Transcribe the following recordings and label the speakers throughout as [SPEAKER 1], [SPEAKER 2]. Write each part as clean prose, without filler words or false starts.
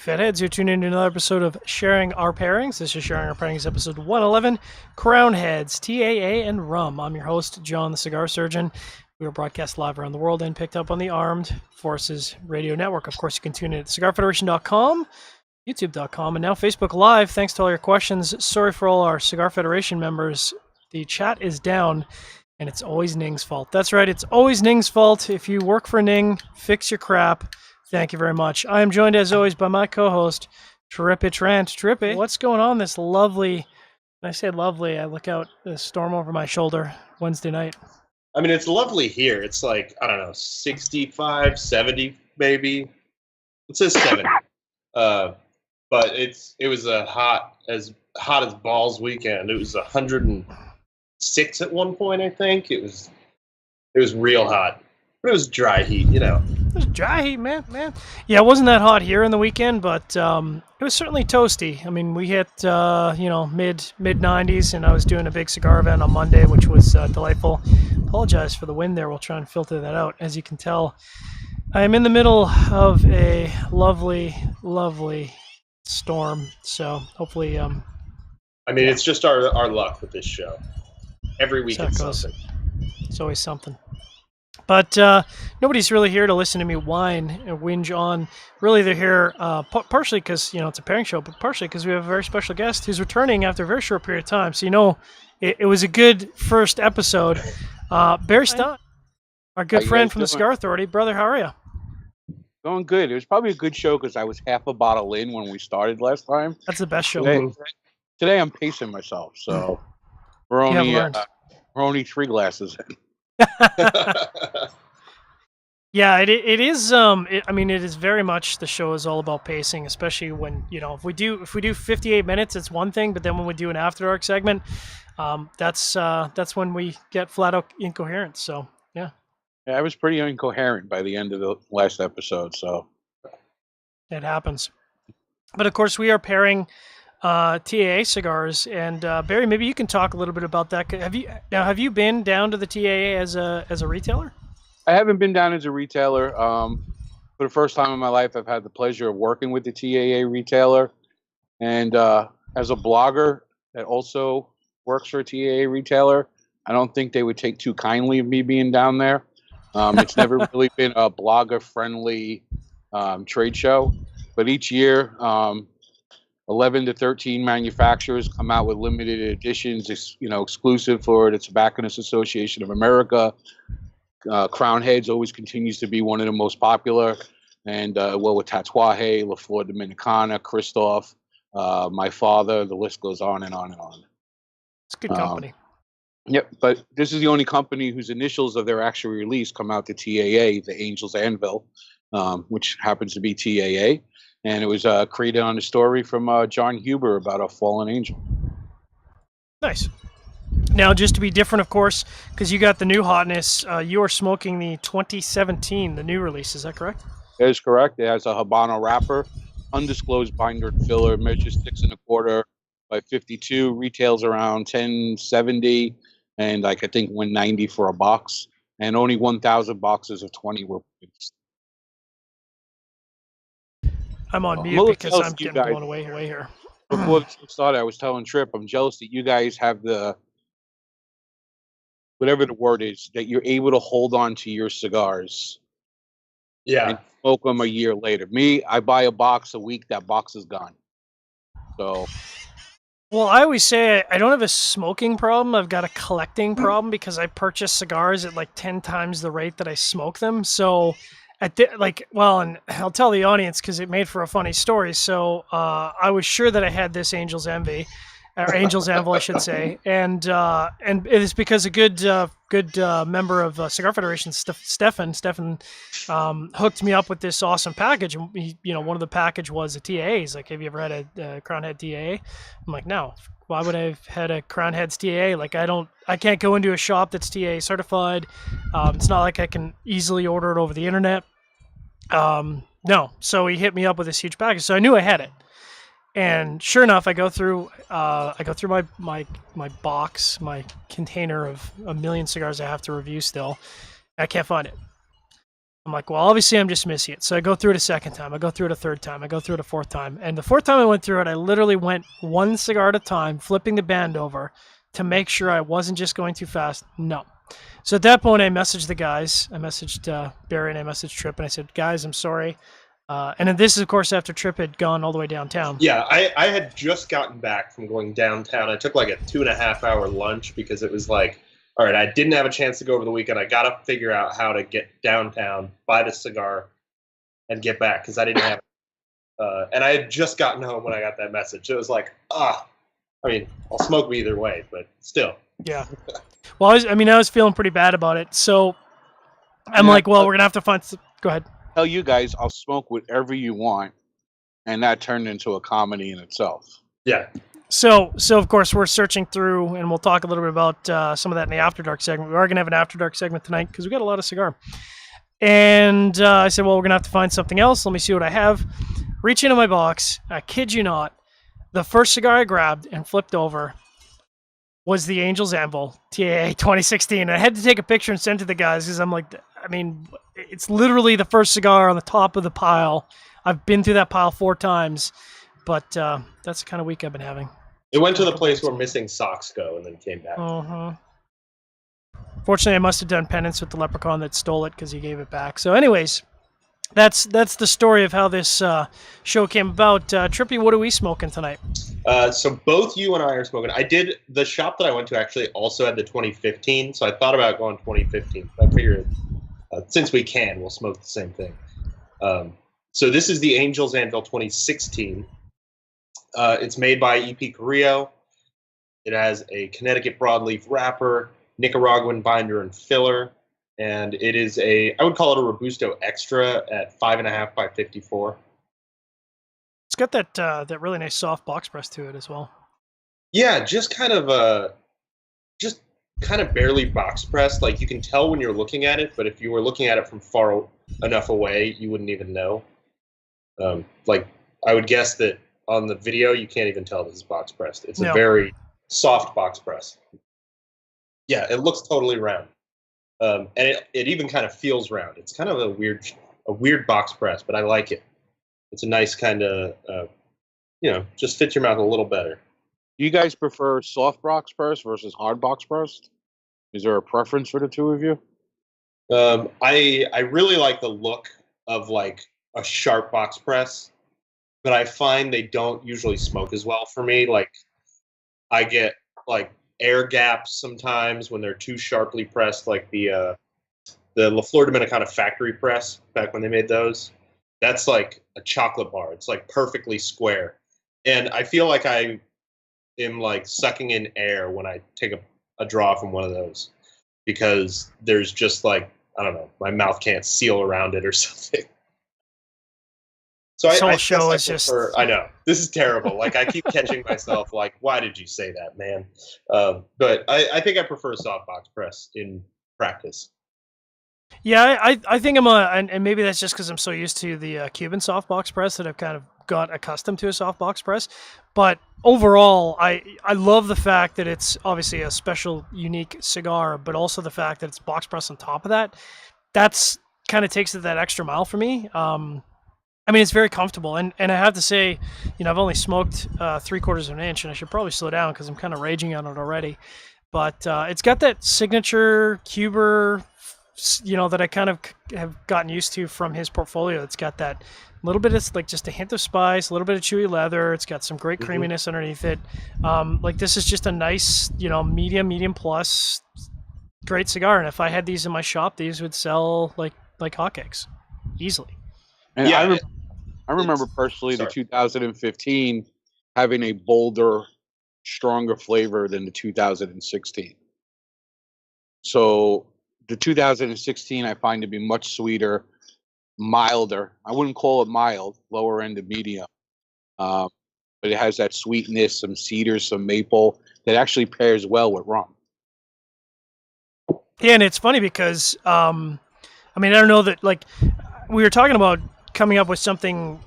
[SPEAKER 1] Fatheads, you're tuning in to another episode of Sharing Our Pairings. This is Sharing Our Pairings, episode 111, Crowned Heads, TAA, and Rum. I'm your host, John the Cigar Surgeon. We are broadcast live around the world and picked up on the Armed Forces Radio Network. Of course, you can tune in at cigarfederation.com, youtube.com, and now Facebook Live. Thanks to all your questions. Sorry for all our Cigar Federation members. The chat is down, and it's always Ning's fault. That's right, it's always Ning's fault. If you work for Ning, fix your crap. Thank you very much. I am joined, as always, by my co-host, Tripp. Tripp, what's going on this lovely, when I say lovely, I look out the storm over my shoulder Wednesday night.
[SPEAKER 2] I mean, it's lovely here. It's like, I don't know, 65, 70 maybe. It says 70. But it was a hot as balls weekend. It was 106 at one point, I think. It was real hot. But it was dry heat, you know.
[SPEAKER 1] It was dry heat, man. Yeah, it wasn't that hot here in the weekend, but it was certainly toasty. I mean, we hit, mid 90s, and I was doing a big cigar event on Monday, which was delightful. Apologize for the wind there. We'll try and filter that out. As you can tell, I am in the middle of a lovely, lovely storm. So hopefully...
[SPEAKER 2] it's just our luck with this show. Every week it's something.
[SPEAKER 1] It's always something. But nobody's really here to listen to me whine and whinge on. Really, they're here partially because, it's a pairing show, but partially because we have a very special guest who's returning after a very short period of time. So, it was a good first episode. Barry Stein, our good friend from the Cigar Authority. Brother, how are you?
[SPEAKER 3] Going good. It was probably a good show because I was half a bottle in when we started last time.
[SPEAKER 1] That's the best show.
[SPEAKER 3] Today I'm pacing myself, so we're only 3 glasses in.
[SPEAKER 1] Yeah, it is. It is very much, the show is all about pacing, especially when if we do 58 minutes, it's one thing, but then when we do an after dark segment, that's when we get flat out incoherent. So yeah,
[SPEAKER 3] I was pretty incoherent by the end of the last episode, so
[SPEAKER 1] it happens. But of course, we are pairing TAA cigars, and Barry, maybe you can talk a little bit about that. Have you been down to the TAA as a retailer?
[SPEAKER 3] I haven't been down as a retailer. For the first time in my life, I've had the pleasure of working with the TAA retailer, and as a blogger that also works for a TAA retailer, I don't think they would take too kindly of me being down there. It's never really been a blogger-friendly trade show, but each year 11 to 13 manufacturers come out with limited editions, exclusive for the Tobacconists Association of America. Crowned Heads always continues to be one of the most popular, and with Tatuaje, La Flor Dominicana, Christoph, my father, the list goes on and on and on.
[SPEAKER 1] It's good company.
[SPEAKER 3] Yep, but this is the only company whose initials of their actual release come out to TAA, the Angels Anvil, which happens to be TAA. And it was created on a story from John Huber about a fallen angel. Nice.
[SPEAKER 1] Now, just to be different, of course, because you got the new hotness, you are smoking the 2017, the new release. Is that correct?
[SPEAKER 3] That is correct. It has a Havana wrapper, undisclosed binder and filler, measures 6 1/4 by 52, retails around 1070, and I think 190 for a box. And only 1,000 boxes of 20 were produced.
[SPEAKER 1] I'm on mute because I'm getting blown away here.
[SPEAKER 3] Before the show started, I was telling Tripp, I'm jealous that you guys have whatever the word is, that you're able to hold on to your cigars.
[SPEAKER 2] Yeah.
[SPEAKER 3] And smoke them a year later. Me, I buy a box a week, that box is gone. So.
[SPEAKER 1] Well, I always say I don't have a smoking problem. I've got a collecting problem because I purchase cigars at like 10 times the rate that I smoke them. So. And I'll tell the audience because it made for a funny story. So I was sure that I had this Angel's Anvil, I should say, and it is because a good member of Cigar Federation, Stefan, hooked me up with this awesome package. And one of the package was a TAA. He's like, "Have you ever had a Crowned Head TAA?" I'm like, "No. Why would I have had a Crowned Heads TAA? Like, I can't go into a shop that's TAA certified. It's not like I can easily order it over the internet. No." So he hit me up with this huge package. So I knew I had it. And sure enough, I go through my box, my container of a million cigars I have to review still. I can't find it. I'm like, well, obviously I'm just missing it. So I go through it a second time. I go through it a third time. I go through it a fourth time. And the fourth time I went through it, I literally went one cigar at a time, flipping the band over to make sure I wasn't just going too fast. No. So at that point, I messaged the guys. I messaged Barry and I messaged Tripp, and I said, guys, I'm sorry. And then this is, of course, after Tripp had gone all the way downtown.
[SPEAKER 2] Yeah, I had just gotten back from going downtown. I took like a 2.5-hour lunch because it was like, all right, I didn't have a chance to go over the weekend. I got to figure out how to get downtown, buy the cigar, and get back because I didn't have and I had just gotten home when I got that message. It was like, I mean, I'll smoke me either way, but still.
[SPEAKER 1] Yeah. Well, I was feeling pretty bad about it. So I'm like, well, we're going to have to find some... Go ahead.
[SPEAKER 3] Tell you guys, I'll smoke whatever you want. And that turned into a comedy in itself.
[SPEAKER 2] Yeah.
[SPEAKER 1] So of course, we're searching through, and we'll talk a little bit about some of that in the After Dark segment. We are going to have an After Dark segment tonight because we got a lot of cigar. And I said, well, we're going to have to find something else. Let me see what I have. Reach into my box. I kid you not. The first cigar I grabbed and flipped over was the Angel's Anvil TAA 2016. And I had to take a picture and send it to the guys because I'm like, I mean, it's literally the first cigar on the top of the pile. I've been through that pile 4 times, but that's the kind of week I've been having.
[SPEAKER 2] It went to the place where missing socks go and then came back.
[SPEAKER 1] Fortunately, I must have done penance with the leprechaun that stole it because he gave it back. So anyways, that's the story of how this show came about. Trippy, what are we smoking tonight?
[SPEAKER 2] So both you and I are smoking. The shop that I went to actually also had the 2015, so I thought about going 2015. I figured since we can, we'll smoke the same thing. So this is the Angel's Anvil 2016. It's made by EP Carrillo. It has a Connecticut broadleaf wrapper, Nicaraguan binder and filler, and it is I would call it a Robusto Extra at 5.5 by 54.
[SPEAKER 1] It's got that really nice soft box press to it as well.
[SPEAKER 2] Yeah, just kind of barely box pressed. Like you can tell when you're looking at it, but if you were looking at it from far enough away, you wouldn't even know. Like I would guess that on the video, you can't even tell this is box pressed. It's a very soft box press. Yeah, it looks totally round, and it even kind of feels round. It's kind of a weird box press, but I like it. It's a nice kind of, just fits your mouth a little better.
[SPEAKER 3] Do you guys prefer soft box press versus hard box press? Is there a preference for the two of you?
[SPEAKER 2] I really like the look of like a sharp box press, but I find they don't usually smoke as well for me. Like I get like air gaps sometimes when they're too sharply pressed, like the La Flor Dominicana factory press back when they made those. That's like a chocolate bar. It's like perfectly square. And I feel like I am like sucking in air when I take a draw from one of those because there's just like, I don't know, my mouth can't seal around it or something. So I know this is terrible. Like I keep catching myself like, why did you say that, man? But I think I prefer soft box press in practice.
[SPEAKER 1] Yeah, I think and maybe that's just because I'm so used to the Cuban soft box press that I've kind of got accustomed to a soft box press. But overall, I love the fact that it's obviously a special, unique cigar, but also the fact that it's box press on top of that. That's kind of takes it that extra mile for me. I mean, it's very comfortable, and I have to say, I've only smoked 3/4 of an inch, and I should probably slow down because I'm kind of raging on it already. But it's got that signature Cuber, that I kind of have gotten used to from his portfolio. It's got that little bit of like just a hint of spice, a little bit of chewy leather. It's got some great creaminess underneath it. Like this is just a nice, medium plus, great cigar. And if I had these in my shop, these would sell like hotcakes, easily.
[SPEAKER 3] And yeah, I remember personally the 2015 having a bolder, stronger flavor than the 2016. So the 2016 I find to be much sweeter, milder. I wouldn't call it mild, lower end of medium. But it has that sweetness, some cedar, some maple that actually pairs well with rum.
[SPEAKER 1] Yeah, and it's funny because, I don't know that, like, we were talking about coming up with something,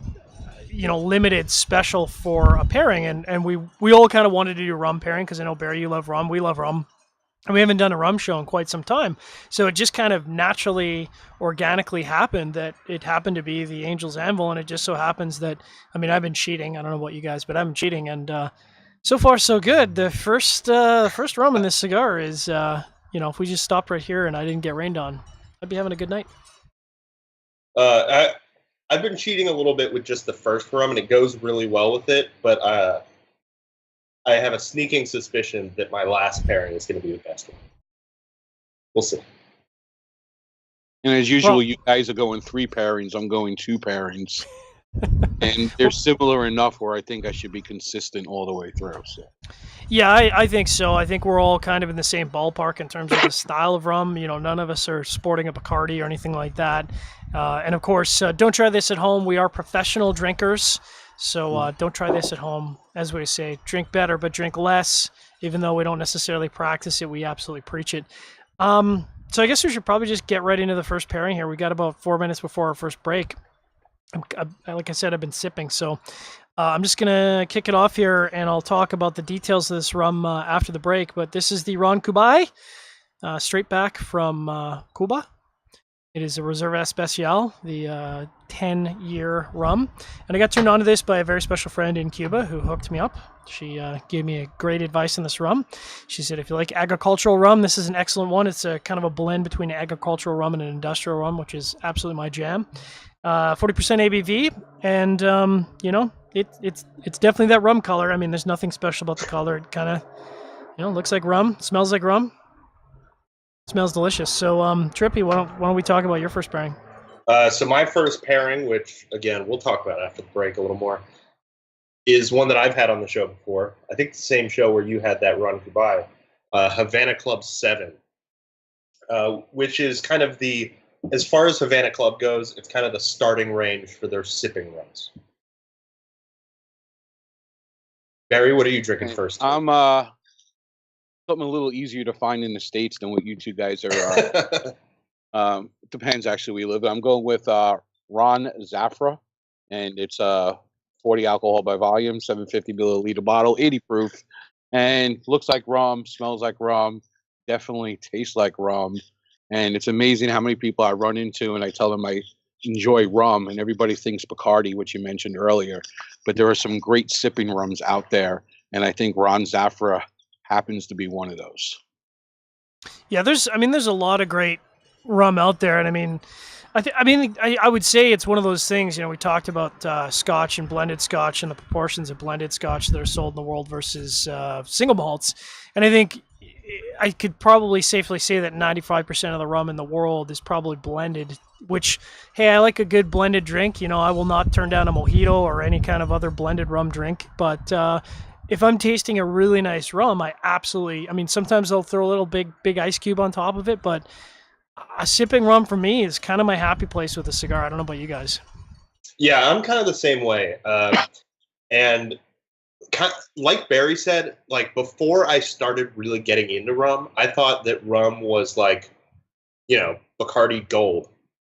[SPEAKER 1] limited special for a pairing, and we all kind of wanted to do rum pairing because I know, Barry, you love rum. We love rum. And we haven't done a rum show in quite some time. So it just kind of naturally, organically happened that it happened to be the Angel's Anvil. And it just so happens that, I mean, I've been cheating. I don't know about you guys, but I've been cheating. And so far, so good. The first rum in this cigar is, if we just stopped right here and I didn't get rained on, I'd be having a good night.
[SPEAKER 2] I've been cheating a little bit with just the first rum, and it goes really well with it. But I have a sneaking suspicion that my last pairing is going to be the best one. We'll see.
[SPEAKER 3] And as usual, you guys are going 3 pairings. I'm going 2 pairings. And they're similar enough where I think I should be consistent all the way through. So.
[SPEAKER 1] Yeah, I think so. I think we're all kind of in the same ballpark in terms of the style of rum. None of us are sporting a Bacardi or anything like that. And of course, don't try this at home. We are professional drinkers. So don't try this at home. As we say, drink better, but drink less. Even though we don't necessarily practice it, we absolutely preach it. So I guess we should probably just get right into the first pairing here. We got about 4 minutes before our first break. Like I said, I've been sipping. So I'm just going to kick it off here, and I'll talk about the details of this rum after the break. But this is the Ron Cubay, straight back from Cuba. It is a Reserva Especial, the 10-year rum. And I got turned on to this by a very special friend in Cuba who hooked me up. She gave me a great advice on this rum. She said, if you like agricultural rum, this is an excellent one. It's a kind of a blend between an agricultural rum and an industrial rum, which is absolutely my jam. 40% ABV, and it's definitely that rum color. I mean, there's nothing special about the color. It kind of looks like rum, smells like rum. Smells delicious. So, Trippy, why don't we talk about your first pairing?
[SPEAKER 2] So my first pairing, which, again, we'll talk about after the break a little more, is one that I've had on the show before. I think the same show where you had that Ron Cubay, Havana Club 7, which is kind of as far as Havana Club goes, it's kind of the starting range for their sipping rums. Barry, what are you drinking first?
[SPEAKER 3] I'm something a little easier to find in the States than what you two guys are. It depends, actually, we live. I'm going with Ron Zafra, and it's 40 alcohol by volume, 750 milliliter bottle, 80 proof, and looks like rum, smells like rum, definitely tastes like rum. And it's amazing how many people I run into and I tell them I enjoy rum, and everybody thinks Bacardi, which you mentioned earlier. But there are some great sipping rums out there, and I think Ron Zafra happens to be one of those.
[SPEAKER 1] Yeah, there's a lot of great rum out there, and I would say it's one of those things. We talked about Scotch and blended Scotch and the proportions of blended Scotch that are sold in the world versus single malts, and I think I could probably safely say that 95% of the rum in the world is probably blended, which, hey, I like a good blended drink. I will not turn down a mojito or any kind of other blended rum drink. But if I'm tasting a really nice rum, sometimes I'll throw a little big ice cube on top of it. But a sipping rum for me is kind of my happy place with a cigar. I don't know about you guys.
[SPEAKER 2] Yeah, I'm kind of the same way. And like Barry said, like before I started really getting into rum, I thought that rum was like, Bacardi Gold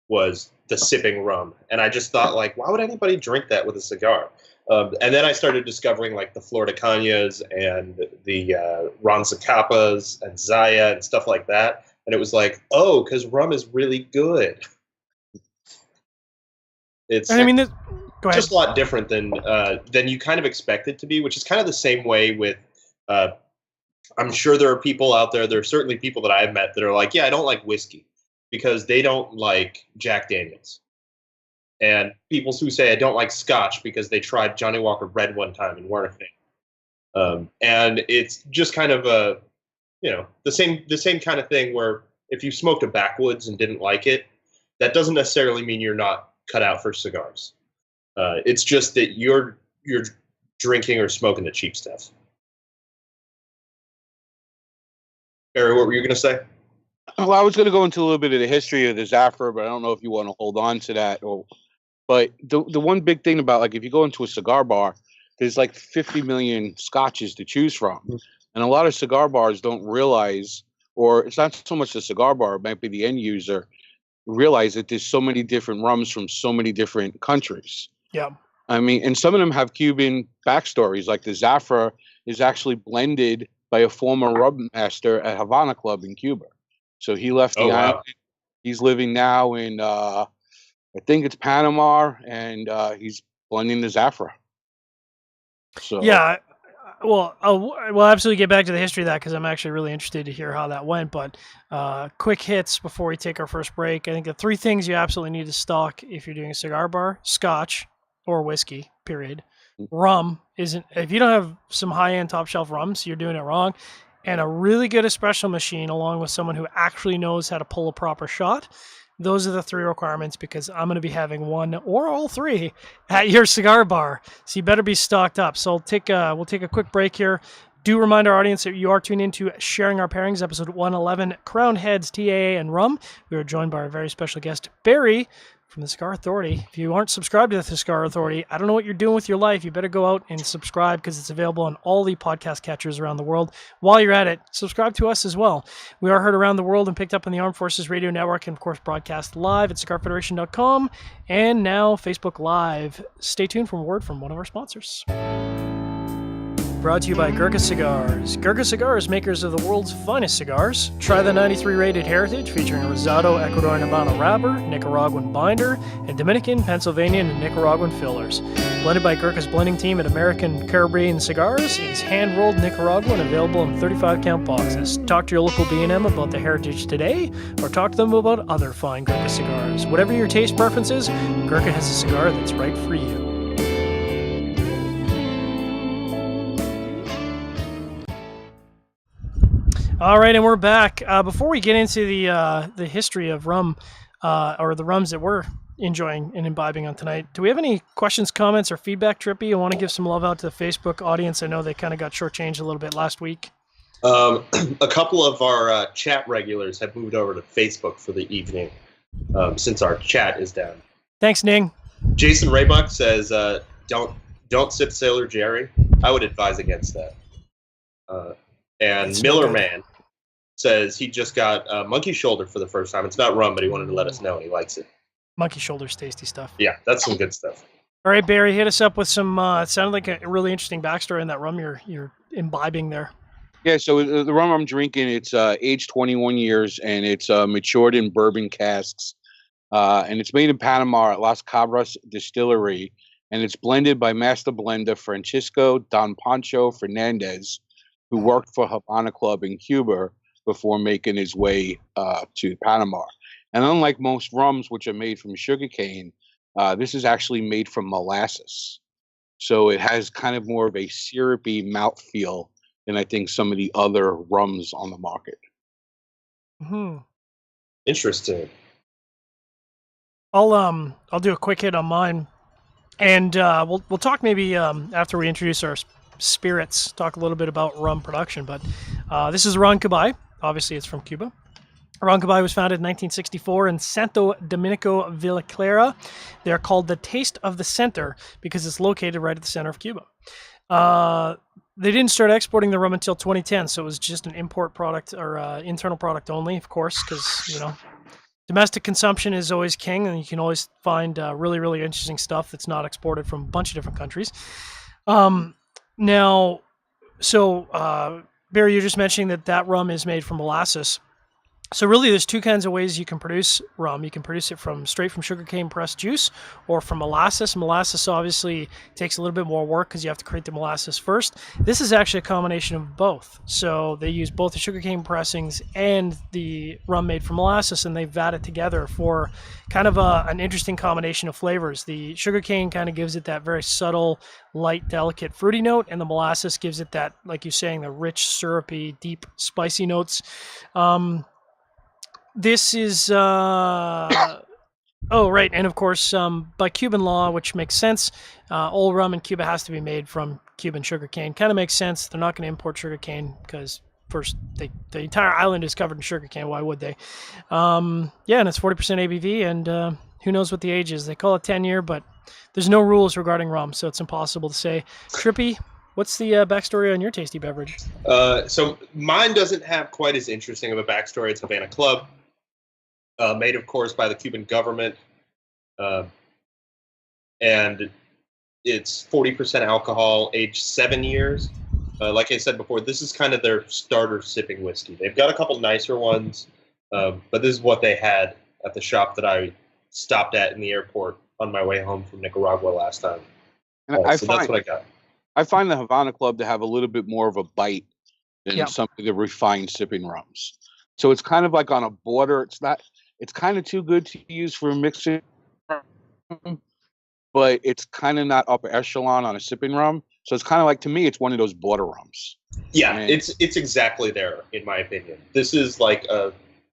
[SPEAKER 2] was the sipping rum. And I just thought, like, why would anybody drink that with a cigar? And then I started discovering like the Flor de Cañas and the Ron Zacapas and Zaya and stuff like that. And it was like, oh, because rum is really good. It's just a lot different than you kind of expect it to be, which is kind of the same way with, I'm sure there are people out there, there are certainly people that I've met that are like, yeah, I don't like whiskey because they don't like Jack Daniels. And people who say I don't like Scotch because they tried Johnny Walker Red one time and weren't a fan. And it's just kind of the same kind of thing where if you smoked a backwoods and didn't like it, that doesn't necessarily mean you're not cut out for cigars. It's just that you're drinking or smoking the cheap stuff. Barry, what were you going to say?
[SPEAKER 3] Well, I was going to go into a little bit of the history of the Zafra, but I don't know if you want to hold on to that. But the one big thing about, like, if you go into a cigar bar, there's like 50 million scotches to choose from. And a lot of cigar bars don't realize, or it's not so much the cigar bar, it might be the end user, realize that there's so many different rums from so many different countries.
[SPEAKER 1] Yeah.
[SPEAKER 3] And some of them have Cuban backstories, like the Zafra is actually blended by a former rum master at Havana Club in Cuba. So he left the island.
[SPEAKER 2] Wow.
[SPEAKER 3] He's living now in, I think it's Panama, and he's blending the Zafra. So
[SPEAKER 1] Yeah, well, we'll absolutely get back to the history of that because I'm actually really interested to hear how that went. But quick hits before we take our first break. I think the 3 things you absolutely need to stock if you're doing a cigar bar: Scotch or whiskey. Period. Rum isn't. If you don't have some high-end top shelf rums, you're doing it wrong. And a really good Especial machine, along with someone who actually knows how to pull a proper shot. Those are the 3 requirements because I'm going to be having one or all 3 at your cigar bar. So you better be stocked up. So we'll take a quick break here. Do remind our audience that you are tuned into Sharing Our Pairings, episode 111, Crowned Heads, TAA, and Rum. We are joined by our very special guest, Barry, from the Cigar Authority. If you aren't subscribed to the Cigar Authority, I don't know what you're doing with your life. You better go out and subscribe because it's available on all the podcast catchers around the world. While you're at it, subscribe to us as well. We are heard around the world and picked up on the Armed Forces Radio Network and, of course, broadcast live at cigarfederation.com and now Facebook Live. Stay tuned for a word from one of our sponsors. Brought to you by Gurkha Cigars. Gurkha Cigars, makers of the world's finest cigars. Try the 93 rated Heritage featuring a Rosado, Ecuadorian Habano wrapper, Nicaraguan binder, and Dominican, Pennsylvanian, and Nicaraguan fillers. Blended by Gurkha's blending team at American Caribbean Cigars, it is hand-rolled Nicaraguan, available in 35-count boxes. Talk to your local B&M about the Heritage today, or talk to them about other fine Gurkha cigars. Whatever your taste preferences, Gurkha has a cigar that's right for you. All right, and we're back. Before we get into the history of rum, or the rums that we're enjoying and imbibing on tonight, do we have any questions, comments, or feedback, Trippy? I want to give some love out to the Facebook audience. I know they kind of got shortchanged a little bit last week.
[SPEAKER 2] A couple of our chat regulars have moved over to Facebook for the evening since our chat is down.
[SPEAKER 1] Thanks, Ning.
[SPEAKER 2] Jason Raybuck says, "Don't sip Sailor Jerry." I would advise against that. And
[SPEAKER 1] It's
[SPEAKER 2] Miller
[SPEAKER 1] no good.
[SPEAKER 2] Man says he just got monkey shoulder for the first time. It's not rum, but he wanted to let us know and he likes it.
[SPEAKER 1] Monkey shoulders, tasty stuff.
[SPEAKER 2] Yeah, that's some good stuff.
[SPEAKER 1] All right, Barry, hit us up with some. It sounded like a really interesting backstory in that rum you're imbibing there.
[SPEAKER 3] yeah, so the rum I'm drinking, it's aged 21 years, and it's matured in bourbon casks, and it's made in Panama at Las Cabras Distillery, and it's blended by master blender Francisco Don Pancho Fernandez, who worked for Havana Club in Cuba before making his way to Panama. And unlike most rums, which are made from sugarcane, this is actually made from molasses. So it has kind of more of a syrupy mouthfeel than I think some of the other rums on the market.
[SPEAKER 1] Hmm.
[SPEAKER 2] Interesting.
[SPEAKER 1] I'll do a quick hit on mine, and we'll talk maybe after we introduce our spirits, talk a little bit about rum production. But this is Ron Cubay. Obviously, it's from Cuba. Ron Cubay was founded in 1964 in Santo Domingo Villa Clara. They're called the Taste of the Center because it's located right at the center of Cuba. They didn't start exporting the rum until 2010, so it was just an import product or internal product only, of course, because domestic consumption is always king, and you can always find really, really interesting stuff that's not exported from a bunch of different countries. Now, so Barry, you're just mentioning that rum is made from molasses. So really, there's 2 kinds of ways you can produce rum. You can produce it straight from sugarcane pressed juice, or from molasses. Molasses obviously takes a little bit more work because you have to create the molasses first. This is actually a combination of both. So they use both the sugarcane pressings and the rum made from molasses, and they vat it together for kind of an interesting combination of flavors. The sugarcane kind of gives it that very subtle, light, delicate, fruity note, and the molasses gives it that, like you're saying, the rich, syrupy, deep, spicy notes. This is, oh, right, and of course, by Cuban law, which makes sense, all rum in Cuba has to be made from Cuban sugarcane. Kind of makes sense. They're not going to import sugarcane because, first, the entire island is covered in sugarcane. Why would they? And it's 40% ABV, and who knows what the age is. They call it 10-year, but there's no rules regarding rum, so it's impossible to say. Trippy, what's the backstory on your tasty beverage?
[SPEAKER 2] So mine doesn't have quite as interesting of a backstory. It's Havana Club. Made, of course, by the Cuban government, and it's 40% alcohol, aged 7 years. like I said before, this is kind of their starter sipping whiskey. They've got a couple nicer ones, but this is what they had at the shop that I stopped at in the airport on my way home from Nicaragua last time.
[SPEAKER 3] And
[SPEAKER 2] So that's what I got.
[SPEAKER 3] I find the Havana Club to have a little bit more of a bite than
[SPEAKER 1] Yeah.
[SPEAKER 3] some of the refined sipping rums. So it's kind of like on a border. It's kind of too good to use for mixing, but it's kind of not upper echelon on a sipping rum. So it's kind of like, to me, it's one of those border rums.
[SPEAKER 2] Yeah, it's exactly there, in my opinion. This is like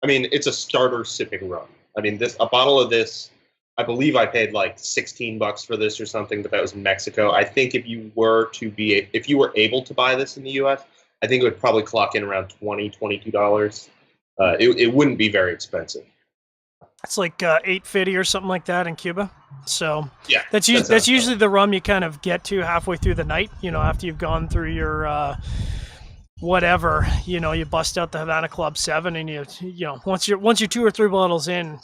[SPEAKER 2] it's a starter sipping rum. I mean, a bottle of this, I believe I paid like $16 for this or something, but that was in Mexico. I think if you were able to buy this in the U.S., I think it would probably clock in around $22. It wouldn't be very expensive.
[SPEAKER 1] It's like $8.50 or something like that in Cuba. So
[SPEAKER 2] yeah,
[SPEAKER 1] that's usually the rum you kind of get to halfway through the night. After you've gone through your whatever. You bust out the Havana Club 7, and once you're 2 or 3 bottles in,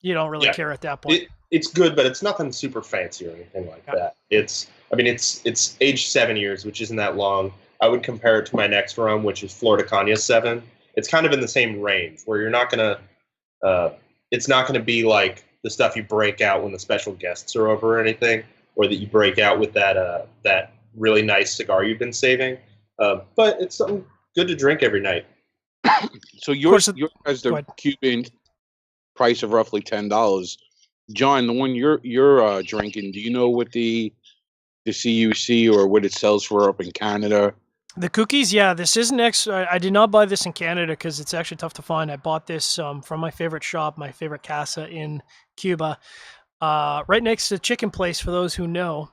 [SPEAKER 1] you don't really care at that point.
[SPEAKER 2] It's good, but it's nothing super fancy or anything like that. It's aged 7 years, which isn't that long. I would compare it to my next rum, which is Flor de Cana 7. It's kind of in the same range, where you're not gonna. It's not going to be like the stuff you break out when the special guests are over or anything, or that you break out with that really nice cigar you've been saving. But it's something good to drink every night.
[SPEAKER 3] So yours has the Cuban price of roughly $10. John, the one you're drinking, do you know what the CUC or what it sells for up in Canada?
[SPEAKER 1] The cookies, yeah. This isn't I did not buy this in Canada because it's actually tough to find. I bought this from my favorite shop, my favorite casa in Cuba, right next to the chicken place. For those who know,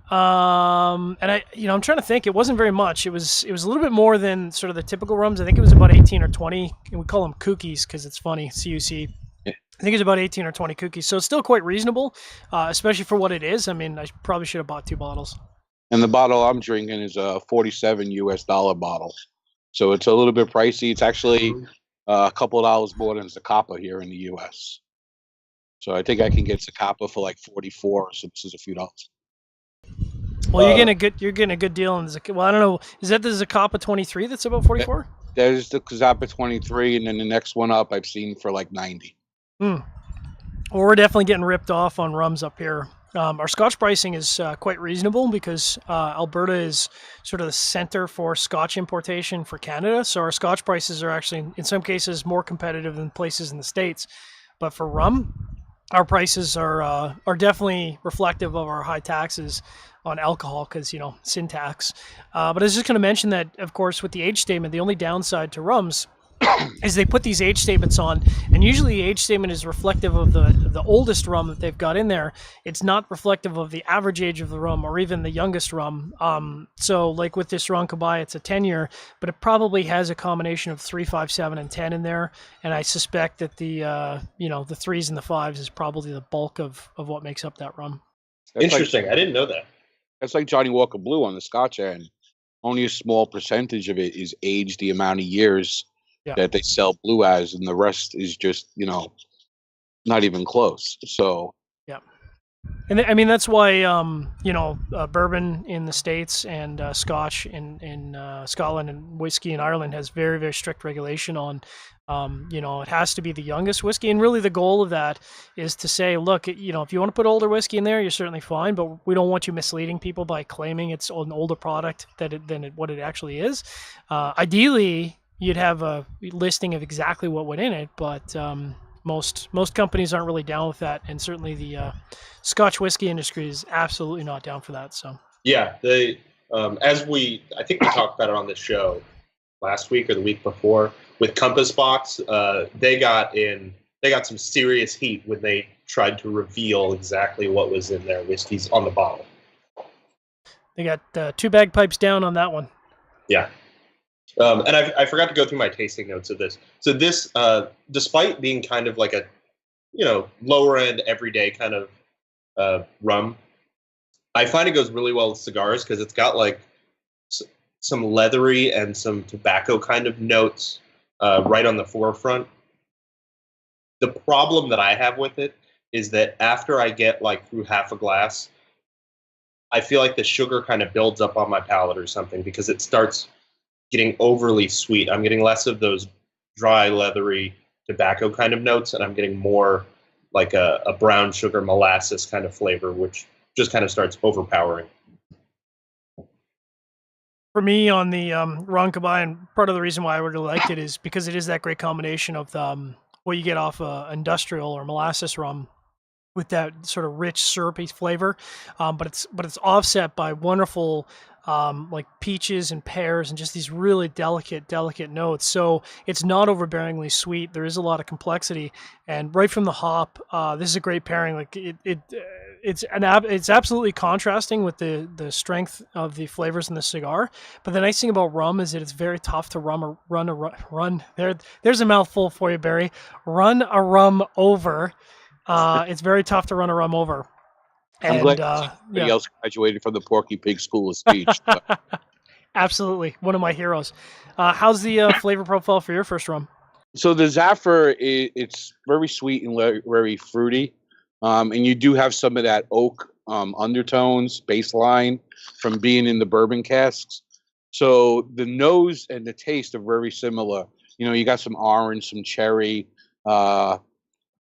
[SPEAKER 1] and I'm trying to think. It wasn't very much. It was a little bit more than sort of the typical rums. I think it was about 18 or 20. And we call them cookies because it's funny. CUC. I think it's about 18 or 20 cookies. So it's still quite reasonable, especially for what it is. I mean, I probably should have bought 2 bottles.
[SPEAKER 3] And the bottle I'm drinking is a $47 bottle. So it's a little bit pricey. It's actually a couple of dollars more than Zacapa here in the U.S. So I think I can get Zacapa for like 44. So this is a few dollars.
[SPEAKER 1] Well, you're getting a good deal on the Zacapa. Well, I don't know. Is that the Zacapa 23 that's about 44?
[SPEAKER 3] There's the Zacapa 23, and then the next one up I've seen for like 90.
[SPEAKER 1] Well, we're definitely getting ripped off on rums up here. Our Scotch pricing is quite reasonable because Alberta is sort of the center for Scotch importation for Canada. So our Scotch prices are actually, in some cases, more competitive than places in the States. But for rum, our prices are definitely reflective of our high taxes on alcohol because, sin tax. But I was just going to mention that, of course, with the age statement, the only downside to rums is they put these age statements on, and usually the age statement is reflective of the oldest rum that they've got in there. It's not reflective of the average age of the rum or even the youngest rum. So like with this rum Cubay, it's a 10-year, but it probably has a combination of 3, 5, 7, and 10 in there. And I suspect that the 3s and the 5s is probably the bulk of what makes up that rum.
[SPEAKER 2] Interesting. I didn't know that.
[SPEAKER 3] That's like Johnny Walker Blue on the Scotch end. Only a small percentage of it is aged the amount of years that they sell blue as, and the rest is just, not even close. So
[SPEAKER 1] and I mean that's why bourbon in the States and Scotch in Scotland and whiskey in Ireland has very, very strict regulation on it has to be the youngest whiskey, and really the goal of that is to say, look, if you want to put older whiskey in there, you're certainly fine, but we don't want you misleading people by claiming it's an older product than what it actually is. Ideally, you'd have a listing of exactly what went in it, but most companies aren't really down with that, and certainly the Scotch whiskey industry is absolutely not down for that. So
[SPEAKER 2] yeah, they I think we talked about it on this show last week or the week before with Compass Box. They got some serious heat when they tried to reveal exactly what was in their whiskeys on the bottle.
[SPEAKER 1] They got 2 bagpipes down on that one.
[SPEAKER 2] Yeah. And I forgot to go through my tasting notes of this. So this, despite being kind of like a, lower end, everyday kind of rum, I find it goes really well with cigars because it's got like some leathery and some tobacco kind of notes right on the forefront. The problem that I have with it is that after I get like through half a glass, I feel like the sugar kind of builds up on my palate or something because it starts getting overly sweet. I'm getting less of those dry, leathery tobacco kind of notes, and I'm getting more like a brown sugar molasses kind of flavor, which just kind of starts overpowering.
[SPEAKER 1] For me, on the rum Cubay, and part of the reason why I really liked it is because it is that great combination of what you get off industrial or molasses rum with that sort of rich syrupy flavor, but it's offset by wonderful like peaches and pears and just these really delicate notes. So it's not overbearingly sweet. There is a lot of complexity, and right from the hop, this is a great pairing. Like it's absolutely contrasting with the strength of the flavors in the cigar. But the nice thing about rum is that it's very tough to run. There's a mouthful for you, Barry. Run a rum over. It's very tough to run a rum over.
[SPEAKER 3] I'm glad somebody else graduated from the Porky Pig School of Speech.
[SPEAKER 1] Absolutely. One of my heroes. How's the flavor profile for your first rum?
[SPEAKER 3] So the Zafra, it's very sweet and very fruity. And you do have some of that oak undertones, baseline from being in the bourbon casks. So the nose and the taste are very similar. You know, you got some orange, some cherry.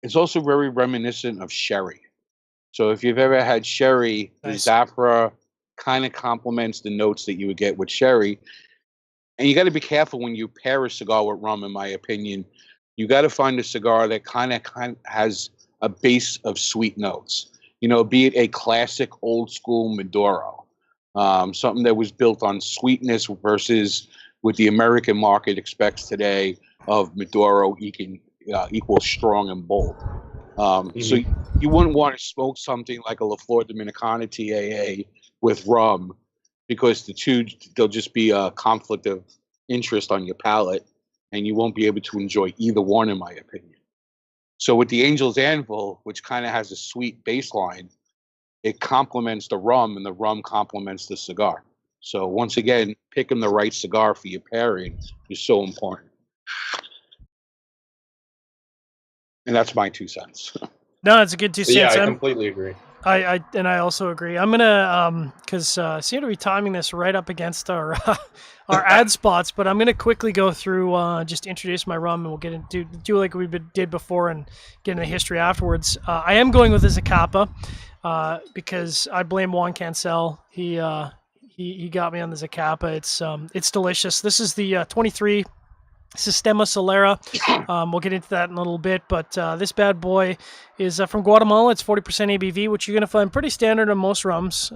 [SPEAKER 3] It's also very reminiscent of sherry. So if you've ever had sherry, nice. The Zafra kind of complements the notes that you would get with sherry. And you got to be careful when you pair a cigar with rum, in my opinion. You got to find a cigar that kind of has a base of sweet notes. You know, be it a classic old school Maduro, something that was built on sweetness versus what the American market expects today of Maduro equals strong and bold. So you wouldn't want to smoke something like a La Flor Dominicana TAA with rum, because there'll just be a conflict of interest on your palate, and you won't be able to enjoy either one, in my opinion. So with the Angel's Anvil, which kind of has a sweet baseline, it complements the rum, and the rum complements the cigar. So once again, picking the right cigar for your pairing is so important. And that's my 2 cents.
[SPEAKER 1] No, it's a good 2 cents.
[SPEAKER 2] Yeah, I completely agree.
[SPEAKER 1] I also agree. I'm gonna because seem to be timing this right up against our our ad spots, but I'm gonna quickly go through just introduce my rum, and we'll get into do like we did before and get into the history afterwards. I am going with a Zacapa because I blame Juan Cancel. He got me on the Zacapa. It's delicious. This is the 23 Sistema Solera. We'll get into that in a little bit, but this bad boy is from Guatemala. It's 40% ABV, which you're going to find pretty standard on most rums.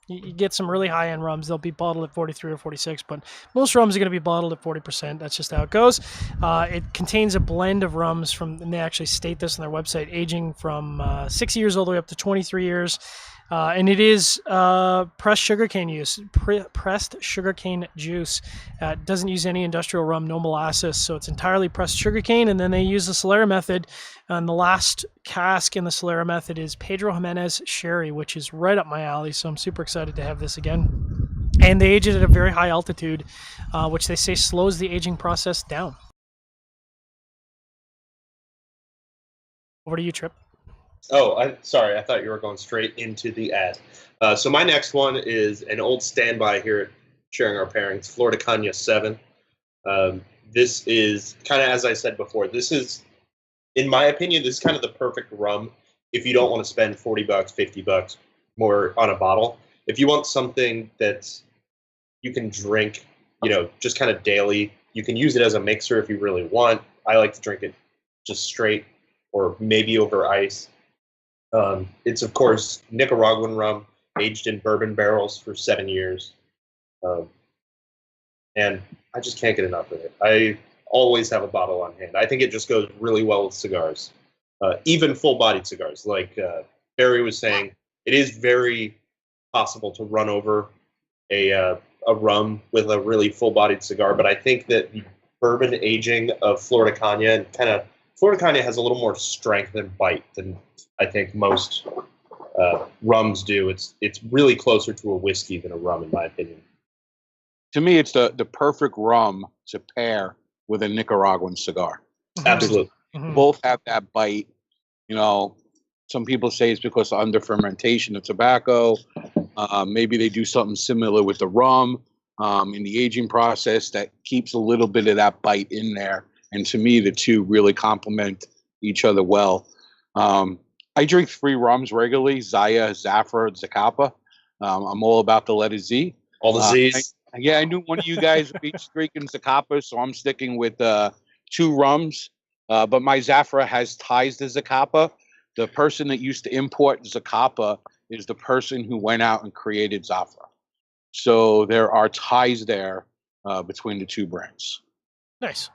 [SPEAKER 1] You get some really high-end rums. They'll be bottled at 43 or 46, but most rums are going to be bottled at 40%. That's just how it goes. It contains a blend of rums and they actually state this on their website, aging from 6 years all the way up to 23 years. And it is pressed sugarcane juice. It doesn't use any industrial rum, no molasses, so it's entirely pressed sugarcane. And then they use the Solera method. And the last cask in the Solera method is Pedro Jimenez Sherry, which is right up my alley. So I'm super excited to have this again. And they age it at a very high altitude, which they say slows the aging process down. Over to you, Tripp.
[SPEAKER 2] Oh, sorry. I thought you were going straight into the ad. So my next one is an old standby here at Sharing Our Pairings, Flor Cana 7. This is kind of, as I said before, this is, in my opinion, this is kind of the perfect rum if you don't want to spend $40, $50 more on a bottle. If you want something that you can drink, just kind of daily, you can use it as a mixer if you really want. I like to drink it just straight or maybe over ice. It's, of course, Nicaraguan rum, aged in bourbon barrels for 7 years. And I just can't get enough of it. I always have a bottle on hand. I think it just goes really well with cigars, even full-bodied cigars. Like Barry was saying, it is very possible to run over a rum with a really full-bodied cigar, but I think that the bourbon aging of Flor Cana and Flor Cana has a little more strength and bite than I think most rums do. It's really closer to a whiskey than a rum, in my opinion.
[SPEAKER 3] To me, it's the perfect rum to pair with a Nicaraguan cigar.
[SPEAKER 2] Absolutely.
[SPEAKER 3] Both have that bite. Some people say it's because of under fermentation of tobacco. Maybe they do something similar with the rum in the aging process that keeps a little bit of that bite in there. And to me, the two really complement each other well. I drink 3 rums regularly: Zaya, Zafra, Zacapa. I'm all about the letter Z.
[SPEAKER 2] All the Z's.
[SPEAKER 3] I knew one of you guys would be drinking Zacapa, so I'm sticking with 2 rums. But my Zafra has ties to Zacapa. The person that used to import Zacapa is the person who went out and created Zafra. So there are ties there between the 2 brands.
[SPEAKER 1] Nice.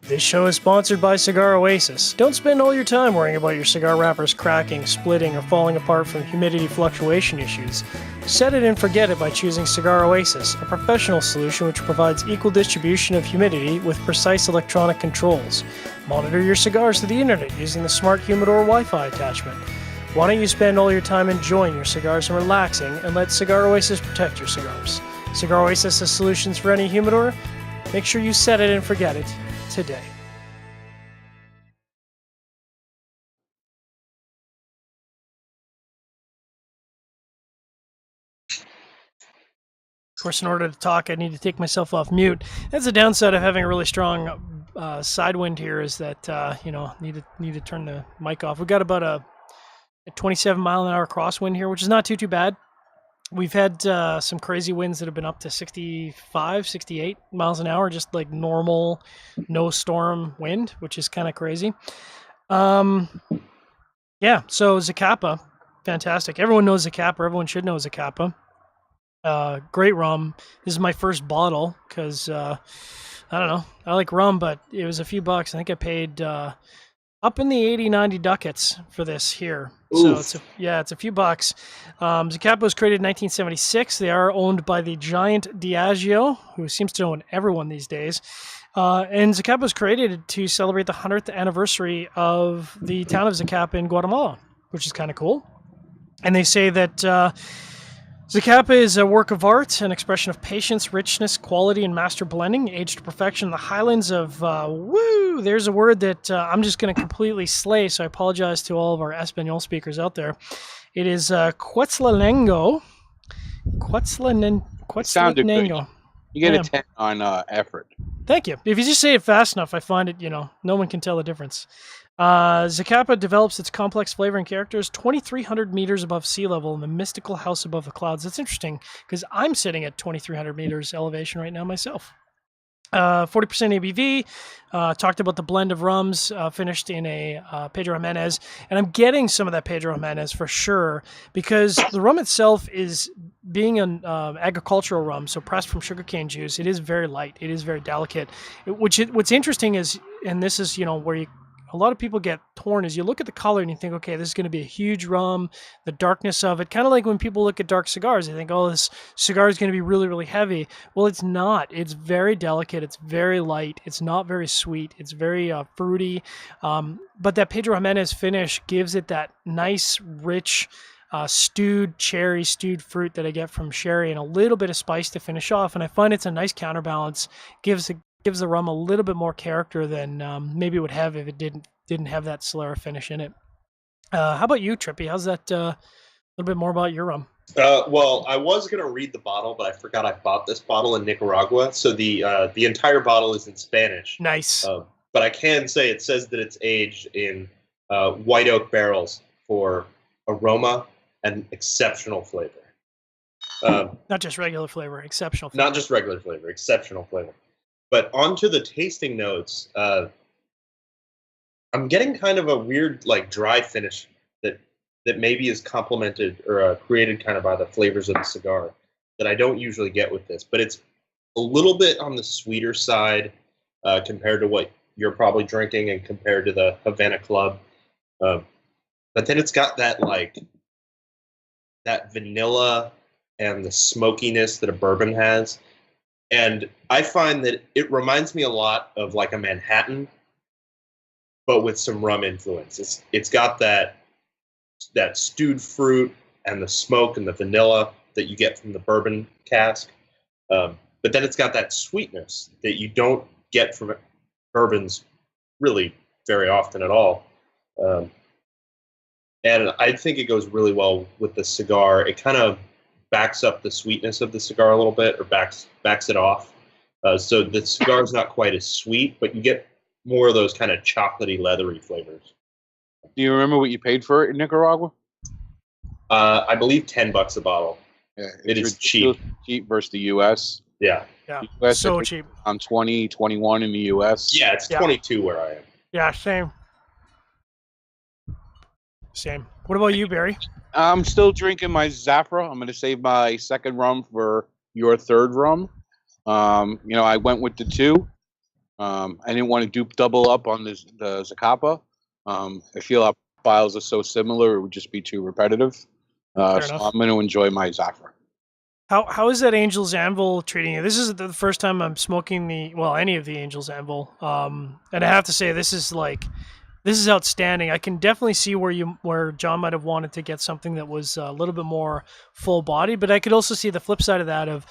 [SPEAKER 1] This show is sponsored by Cigar Oasis. Don't spend all your time worrying about your cigar wrappers cracking, splitting, or falling apart from humidity fluctuation issues. Set it and forget it by choosing Cigar Oasis, a professional solution which provides equal distribution of humidity with precise electronic controls. Monitor your cigars through the internet using the Smart Humidor Wi-Fi attachment. Why don't you spend all your time enjoying your cigars and relaxing, and let Cigar Oasis protect your cigars? Cigar Oasis has solutions for any humidor. Make sure you set it and forget it today. Of course, in order to talk, I need to take myself off mute. That's the downside of having a really strong side wind here, is that need to turn the mic off. We've got about a 27 mile an hour crosswind here, which is not too bad. We've had some crazy winds that have been up to 65, 68 miles an hour, just like normal, no storm wind, which is kind of crazy. So Zacapa, fantastic. Everyone knows Zacapa. Everyone should know Zacapa. Great rum. This is my first bottle because, I don't know, I like rum, but it was a few bucks. I think I paid up in the 80, 90 ducats for this here.
[SPEAKER 2] Oof.
[SPEAKER 1] So it's a few bucks. Zacapa was created in 1976. They are owned by the giant Diageo, who seems to own everyone these days. And Zacapa was created to celebrate the 100th anniversary of the town of Zacapa in Guatemala, which is kind of cool. And they say that Zacapa is a work of art, an expression of patience, richness, quality, and master blending, aged to perfection in the highlands of, there's a word that I'm just going to completely slay, so I apologize to all of our Espanol speakers out there. It is Quetzaltenango.
[SPEAKER 3] Sounded good. You get a 10 on effort.
[SPEAKER 1] Thank you. If you just say it fast enough, I find it, no one can tell the difference. Zacapa develops its complex flavor and characters 2,300 meters above sea level in the mystical house above the clouds. That's interesting because I'm sitting at 2,300 meters elevation right now myself. 40% ABV. Talked about the blend of rums finished in a Pedro Jimenez, and I'm getting some of that Pedro Jimenez for sure because the rum itself is being an agricultural rum, so pressed from sugarcane juice. It is very light. It is very delicate. What's interesting is, and this is where a lot of people get torn, is you look at the color and you think, okay, this is going to be a huge rum, the darkness of it, kind of like when people look at dark cigars, they think, oh, this cigar is going to be really, really heavy. Well, it's not. It's very delicate. It's very light. It's not very sweet. It's very fruity. But that Pedro Jimenez finish gives it that nice, rich, stewed fruit that I get from sherry, and a little bit of spice to finish off. And I find it's a nice counterbalance. Gives the rum a little bit more character than maybe it would have if it didn't have that Solera finish in it. How about you, Trippy? How's that? A little bit more about your rum.
[SPEAKER 2] Well, I was going to read the bottle, but I forgot I bought this bottle in Nicaragua, so the entire bottle is in Spanish.
[SPEAKER 1] Nice.
[SPEAKER 2] But I can say it says that it's aged in white oak barrels for aroma and exceptional flavor.
[SPEAKER 1] Not just regular flavor, exceptional flavor.
[SPEAKER 2] Not just regular flavor, exceptional flavor. But onto the tasting notes, I'm getting kind of a weird, dry finish that maybe is complemented or created kind of by the flavors of the cigar that I don't usually get with this. But it's a little bit on the sweeter side compared to what you're probably drinking and compared to the Havana Club. But then it's got that vanilla and the smokiness that a bourbon has. And I find that it reminds me a lot of a Manhattan but with some rum influence. It's got that stewed fruit and the smoke and the vanilla that you get from the bourbon cask. But then it's got that sweetness that you don't get from bourbons really very often at all. And I think it goes really well with the cigar. It kind of backs up the sweetness of the cigar a little bit, or backs it off. So the cigar is not quite as sweet, but you get more of those kind of chocolatey, leathery flavors.
[SPEAKER 3] Do you remember what you paid for it in Nicaragua?
[SPEAKER 2] I believe $10 a bottle.
[SPEAKER 3] Yeah,
[SPEAKER 2] It is cheap.
[SPEAKER 3] Cheap versus the U.S.
[SPEAKER 2] Yeah.
[SPEAKER 1] Yeah,
[SPEAKER 3] The US,
[SPEAKER 1] so cheap.
[SPEAKER 3] On 20, 21 in the U.S.
[SPEAKER 2] Yeah, it's 22 where I am.
[SPEAKER 1] Yeah, same. Same. What about you, Barry?
[SPEAKER 3] I'm still drinking my Zafra. I'm going to save my second rum for your third rum. I went with the two. I didn't want to double up on the Zacapa. I feel our files are so similar; it would just be too repetitive. So I'm going to enjoy my Zafra.
[SPEAKER 1] How is that Angel's Anvil treating you? This is the first time I'm smoking any of the Angel's Anvil. And I have to say, this is outstanding. I can definitely see where John might have wanted to get something that was a little bit more full body, but I could also see the flip side of that of,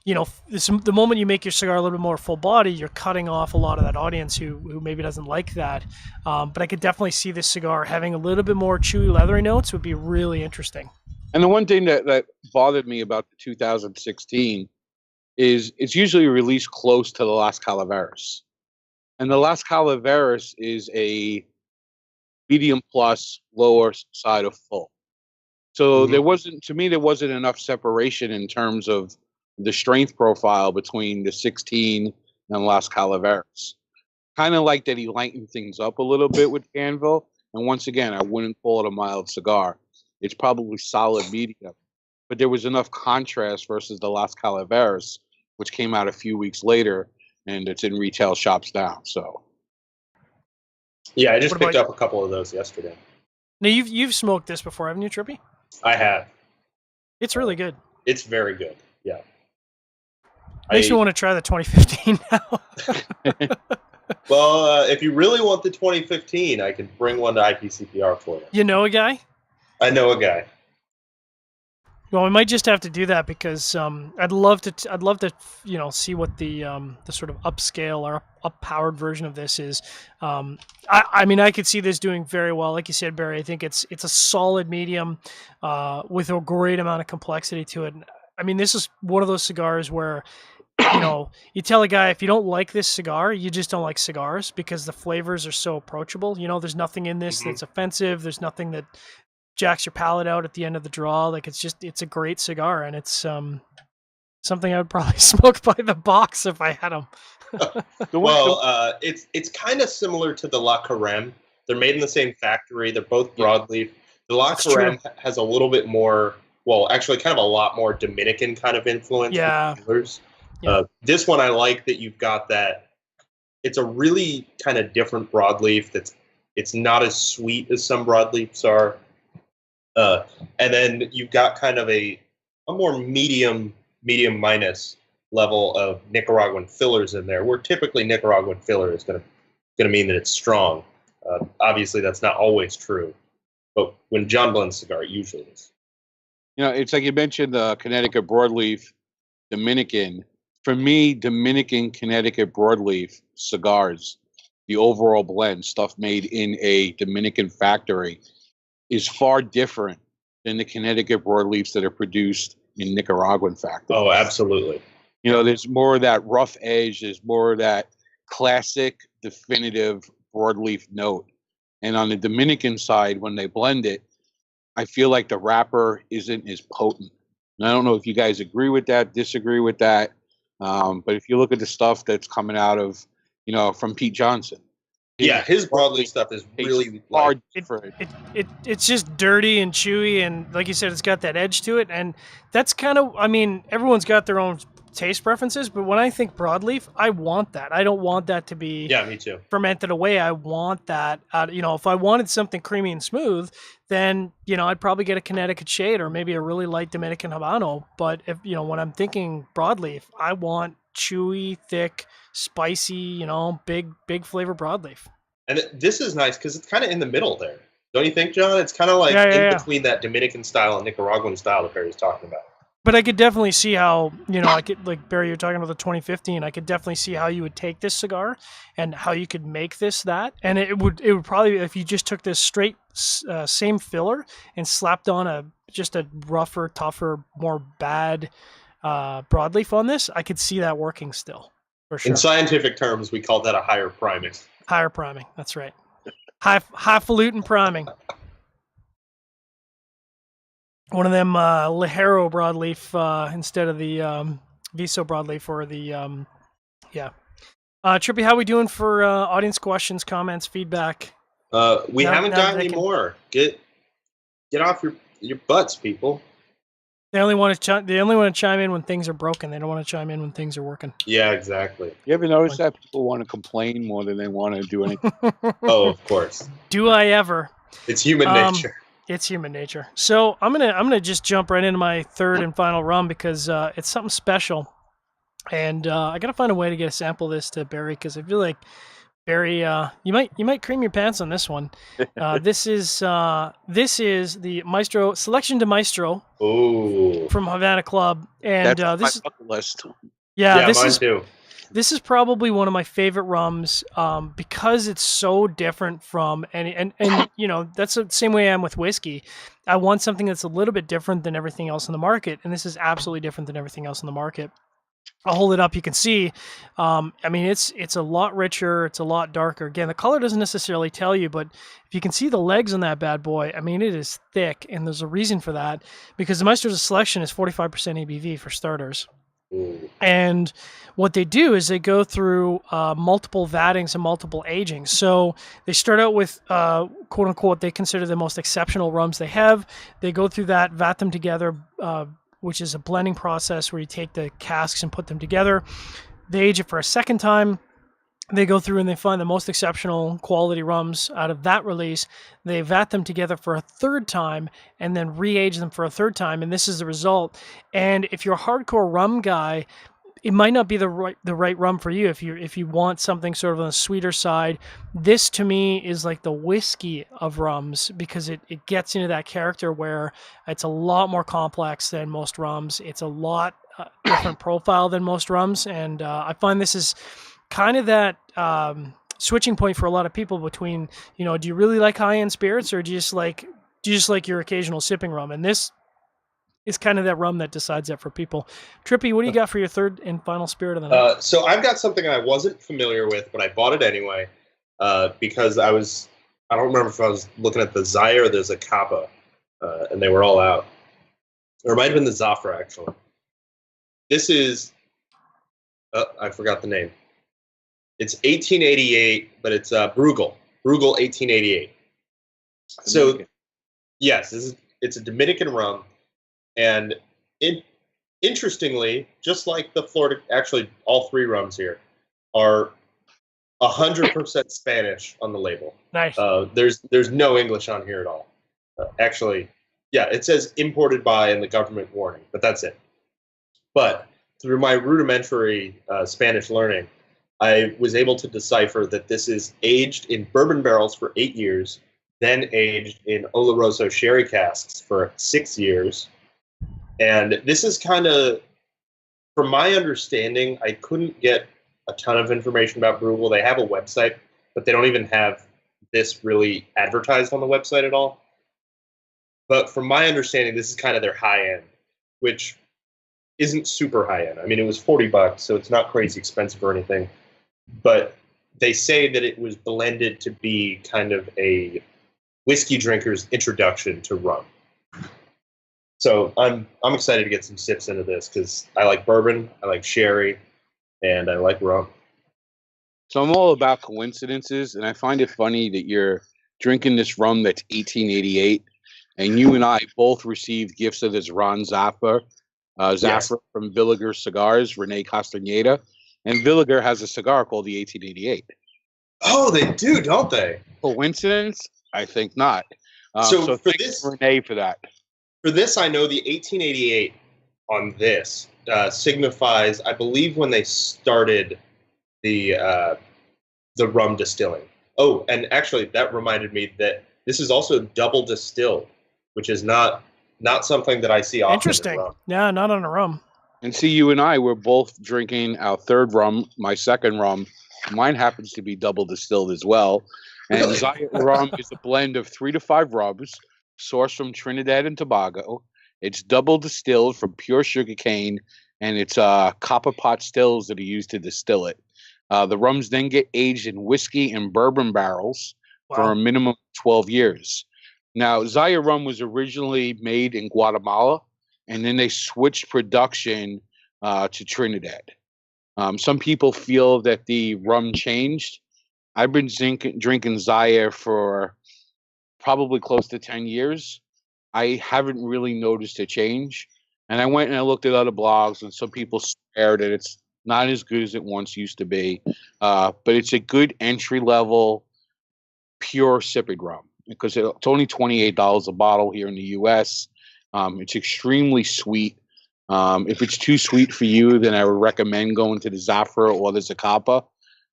[SPEAKER 1] the moment you make your cigar a little bit more full body, you're cutting off a lot of that audience who maybe doesn't like that. But I could definitely see this cigar having a little bit more chewy, leathery notes would be really interesting.
[SPEAKER 3] And the one thing that bothered me about the 2016 is it's usually released close to the Las Calaveras. And the Las Calaveras is a medium plus lower side of full. So there wasn't enough separation in terms of the strength profile between the 16 and Las Calaveras. Kind of like that he lightened things up a little bit with Anvil. And once again, I wouldn't call it a mild cigar. It's probably solid medium. But there was enough contrast versus the Las Calaveras, which came out a few weeks later, and it's in retail shops now. So,
[SPEAKER 2] yeah, I just picked up a couple of those yesterday.
[SPEAKER 1] Now you've smoked this before, haven't you, Trippy?
[SPEAKER 2] I have.
[SPEAKER 1] It's really good.
[SPEAKER 2] It's very good. Yeah.
[SPEAKER 1] Makes me want to try the 2015 now.
[SPEAKER 2] Well, if you really want the 2015, I can bring one to IPCPR for you.
[SPEAKER 1] You know a guy?
[SPEAKER 2] I know a guy.
[SPEAKER 1] Well, we might just have to do that because I'd love to see what the sort of upscale or up-powered version of this is. I mean, I could see this doing very well, like you said, Barry. I think it's a solid medium with a great amount of complexity to it. I mean, this is one of those cigars where you tell a guy if you don't like this cigar, you just don't like cigars because the flavors are so approachable. There's nothing in this that's offensive. There's nothing that jacks your palate out at the end of the draw. Like it's a great cigar, and it's something I would probably smoke by the box if I had them.
[SPEAKER 2] It's kind of similar to the La Carême. They're made in the same factory. They're both broadleaf. The La Carême has a little bit more, actually kind of a lot more Dominican kind of influence.
[SPEAKER 1] Yeah.
[SPEAKER 2] This one I like that you've got that. It's a really kind of different broadleaf. It's not as sweet as some broadleafs are. And then you've got kind of a more medium minus level of Nicaraguan fillers in there, where typically Nicaraguan filler is going to mean that it's strong. Obviously, that's not always true, but when John blends cigar, it usually is.
[SPEAKER 3] It's like you mentioned the Connecticut broadleaf, Dominican. For me, Dominican Connecticut broadleaf cigars, the overall blend, stuff made in a Dominican factory, is far different than the Connecticut broadleafs that are produced in Nicaraguan factories.
[SPEAKER 2] Oh, absolutely.
[SPEAKER 3] There's more of that rough edge. There's more of that classic, definitive broadleaf note. And on the Dominican side, when they blend it, I feel like the wrapper isn't as potent. And I don't know if you guys agree with that, disagree with that. But if you look at the stuff that's coming out of, from Pete Johnson.
[SPEAKER 2] Yeah, his broadleaf stuff is really
[SPEAKER 3] hard.
[SPEAKER 1] It's just dirty and chewy, and like you said, it's got that edge to it, and that's kind of. I mean, everyone's got their own taste preferences, but when I think broadleaf, I want that. I don't want that to be
[SPEAKER 2] me too.
[SPEAKER 1] Fermented away. I want that. If I wanted something creamy and smooth, then I'd probably get a Connecticut shade or maybe a really light Dominican Habano. But if when I'm thinking broadleaf, I want chewy, thick, spicy, big flavor broadleaf.
[SPEAKER 2] And this is nice because it's kind of in the middle there. Don't you think, John? It's kind of like between that Dominican style and Nicaraguan style that Barry's talking about.
[SPEAKER 1] But I could definitely see how, I could, like Barry, you're talking about the 2015. I could definitely see how you would take this cigar and how you could make this that. And it would probably, if you just took this straight same filler and slapped on just a rougher, tougher, more bad broadleaf on this, I could see that working still, for sure.
[SPEAKER 2] In scientific terms, we call that a higher priming.
[SPEAKER 1] Higher priming, that's right. Highfalutin priming. One of them Ligero broadleaf instead of the Viso broadleaf or the Trippy, how we doing for audience questions, comments, feedback?
[SPEAKER 2] We haven't got any more. Get off your butts, people.
[SPEAKER 1] They only want to chime in when things are broken. They don't want to chime in when things are working.
[SPEAKER 2] Yeah, exactly.
[SPEAKER 3] You ever notice that people want to complain more than they want to do anything?
[SPEAKER 2] Oh, of course.
[SPEAKER 1] Do I ever?
[SPEAKER 2] It's human nature.
[SPEAKER 1] It's human nature. So I'm gonna just jump right into my third and final rum because it's something special, and I gotta find a way to get a sample of this to Barry because I feel like Barry, you might cream your pants on this one. This is the Maestro Seleccion de Maestro from Havana Club, and this is my bucket list. Yeah,
[SPEAKER 2] mine too.
[SPEAKER 1] This is probably one of my favorite rums because it's so different from and that's the same way I am with whiskey. I want something that's a little bit different than everything else in the market, and this is absolutely different than everything else in the market. I'll hold it up. You can see. It's a lot richer. It's a lot darker. Again, the color doesn't necessarily tell you, but if you can see the legs on that bad boy, I mean, it is thick, and there's a reason for that because the Maestros Selection is 45% ABV for starters. And what they do is they go through multiple vattings and multiple agings. So they start out with quote unquote they consider the most exceptional rums they have. They go through that, vat them together, which is a blending process where you take the casks and put them together. They age it for a second time. They go through and they find the most exceptional quality rums out of that release. They vat them together for a third time and then re-age them for a third time, and this is the result. And if you're a hardcore rum guy, it might not be the right rum for you. If you want something sort of on the sweeter side, this to me is like the whiskey of rums because it gets into that character where it's a lot more complex than most rums. It's a lot different profile than most rums, and I find this is kind of that switching point for a lot of people between, do you really like high-end spirits or do you just like your occasional sipping rum? And this is kind of that rum that decides that for people. Trippy, what do you got for your third and final spirit of the night?
[SPEAKER 2] So I've got something I wasn't familiar with, but I bought it anyway because I don't remember if I was looking at the Zaya or the Zacapa, and they were all out. Or it might have been the Zafra, actually. This is, I forgot the name. It's 1888, but it's Brugal. Brugal 1888. So, yes, it's a Dominican rum. And interestingly, just like the Florida, actually all three rums here are 100% Spanish on the label.
[SPEAKER 1] Nice.
[SPEAKER 2] There's no English on here at all. Actually, yeah, it says imported by in the government warning, but that's it. But through my rudimentary Spanish learning, I was able to decipher that this is aged in bourbon barrels for 8 years, then aged in Oloroso sherry casks for 6 years. And this is kind of, from my understanding, I couldn't get a ton of information about Brugal. They have a website, but they don't even have this really advertised on the website at all. But from my understanding, this is kind of their high end, which isn't super high end. I mean, it was $40, so it's not crazy expensive or anything. But they say that it was blended to be kind of a whiskey drinker's introduction to rum. So I'm excited to get some sips into this because I like bourbon, I like sherry, and I like rum.
[SPEAKER 3] So I'm all about coincidences, and I find it funny that you're drinking this rum that's 1888, and you and I both received gifts of this Ron Zafra
[SPEAKER 2] Yes.
[SPEAKER 3] from Villiger Cigars, Rene Castaneda. And Villiger has a cigar called the 1888.
[SPEAKER 2] Oh, they do, don't they?
[SPEAKER 3] Coincidence? I think not.
[SPEAKER 2] So for
[SPEAKER 3] thanks, Rene, for that.
[SPEAKER 2] For this, I know the 1888 on this signifies, I believe, when they started the rum distilling. Oh, and actually, that reminded me that this is also double distilled, which is not something that I see often in
[SPEAKER 1] Interesting.
[SPEAKER 2] rum.
[SPEAKER 1] Yeah, not on a rum.
[SPEAKER 3] And see, you and I were both drinking our third rum, my second rum. Mine happens to be double distilled as well. And
[SPEAKER 2] Really?
[SPEAKER 3] Zaya rum is a blend of 3 to 5 rums sourced from Trinidad and Tobago. It's double distilled from pure sugarcane, and it's copper pot stills that are used to distill it. The rums then get aged in whiskey and bourbon barrels for
[SPEAKER 1] Wow.
[SPEAKER 3] a minimum of 12 years. Now, Zaya rum was originally made in Guatemala, and then they switched production to Trinidad. Some people feel that the rum changed. I've been drinking Zaya for probably close to 10 years. I haven't really noticed a change. And I went and I looked at other blogs, and some people swear that it's not as good as it once used to be. But it's a good entry level, pure sipping rum because it's only $28 a bottle here in the US. It's extremely sweet. If it's too sweet for you, then I would recommend going to the Zafra or the Zacapa.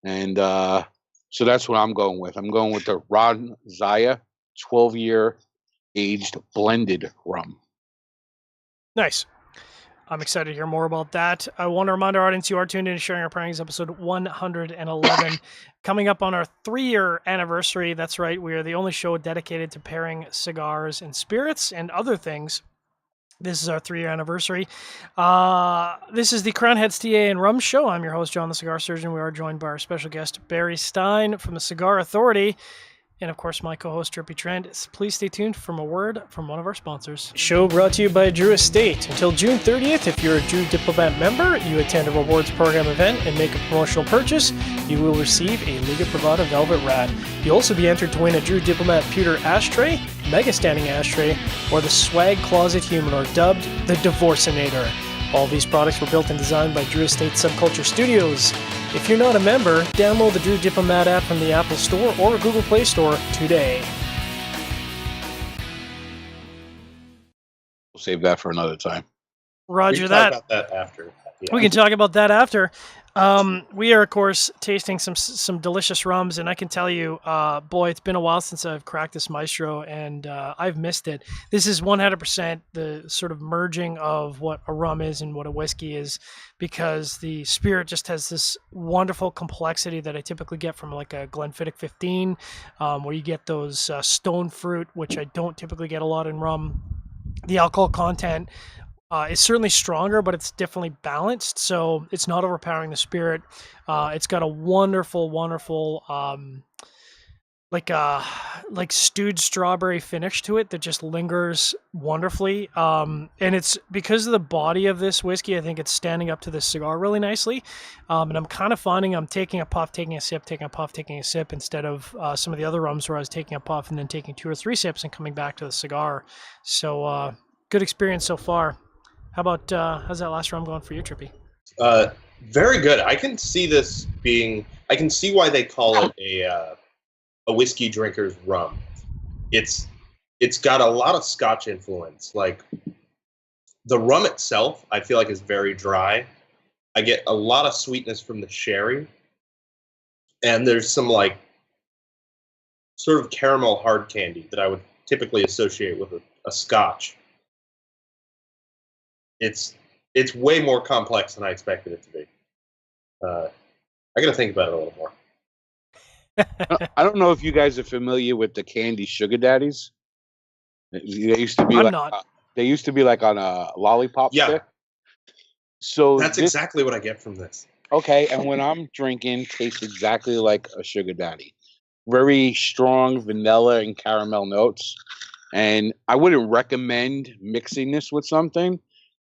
[SPEAKER 3] And so that's what I'm going with. I'm going with the Ron Zaya 12-year aged blended rum.
[SPEAKER 1] Nice. I'm excited to hear more about that. I want to remind our audience you are tuned in to Sharing Our Pairings, episode 111, coming up on our 3-year anniversary. That's right. We are the only show dedicated to pairing cigars and spirits and other things. This is our 3-year anniversary. This is the Crowned Heads TAA and Rum Show. I'm your host, John the Cigar Surgeon. We are joined by our special guest, Barry Stein from the Cigar Authority. And of course, my co-host, Trippy Trend. Please stay tuned for a word from one of our sponsors. Show brought to you by Drew Estate. Until June 30th, if you're a Drew Diplomat member, you attend a rewards program event and make a promotional purchase, you will receive a Liga Privada Velvet Rat. You'll also be entered to win a Drew Diplomat pewter ashtray, mega standing ashtray, or the Swag Closet Humidor, dubbed the Divorcinator. All these products were built and designed by Drew Estate Subculture Studios. If you're not a member, download the Drew Diplomat app from the Apple Store or Google Play Store today.
[SPEAKER 3] We'll save that for another time.
[SPEAKER 1] Roger
[SPEAKER 2] We can
[SPEAKER 1] that.
[SPEAKER 2] talk about that after. Yeah.
[SPEAKER 1] We can talk about that after. We are, of course, tasting some delicious rums, and I can tell you, boy, it's been a while since I've cracked this Maestro, and I've missed it. This is 100% the sort of merging of what a rum is and what a whiskey is, because the spirit just has this wonderful complexity that I typically get from like a Glenfiddich 15, where you get those stone fruit, which I don't typically get a lot in rum. The alcohol content is certainly stronger, but it's definitely balanced, so it's not overpowering the spirit. It's got a wonderful, like stewed strawberry finish to it that just lingers wonderfully. And it's because of the body of this whiskey, I think it's standing up to this cigar really nicely. And I'm kind of finding I'm taking a puff, taking a sip, taking a puff, taking a sip, instead of some of the other rums where I was taking a puff and then taking 2 or 3 sips and coming back to the cigar. So good experience so far. How about, how's that last rum going for you, Trippy?
[SPEAKER 2] Very good. I can see this being. I can see why they call it a whiskey drinker's rum. It's got a lot of Scotch influence. Like the rum itself, I feel like is very dry. I get a lot of sweetness from the sherry, and there's some like sort of caramel hard candy that I would typically associate with a Scotch. It's way more complex than I expected it to be. I got to think about it a little more.
[SPEAKER 3] I don't know if you guys are familiar with the candy sugar daddies. They used to be
[SPEAKER 1] I'm
[SPEAKER 3] like
[SPEAKER 1] not.
[SPEAKER 3] They used to be like on a lollipop
[SPEAKER 2] Yeah.
[SPEAKER 3] stick. So
[SPEAKER 2] That's exactly what I get from this.
[SPEAKER 3] okay, and when I'm drinking, tastes exactly like a sugar daddy. Very strong vanilla and caramel notes. And I wouldn't recommend mixing this with something,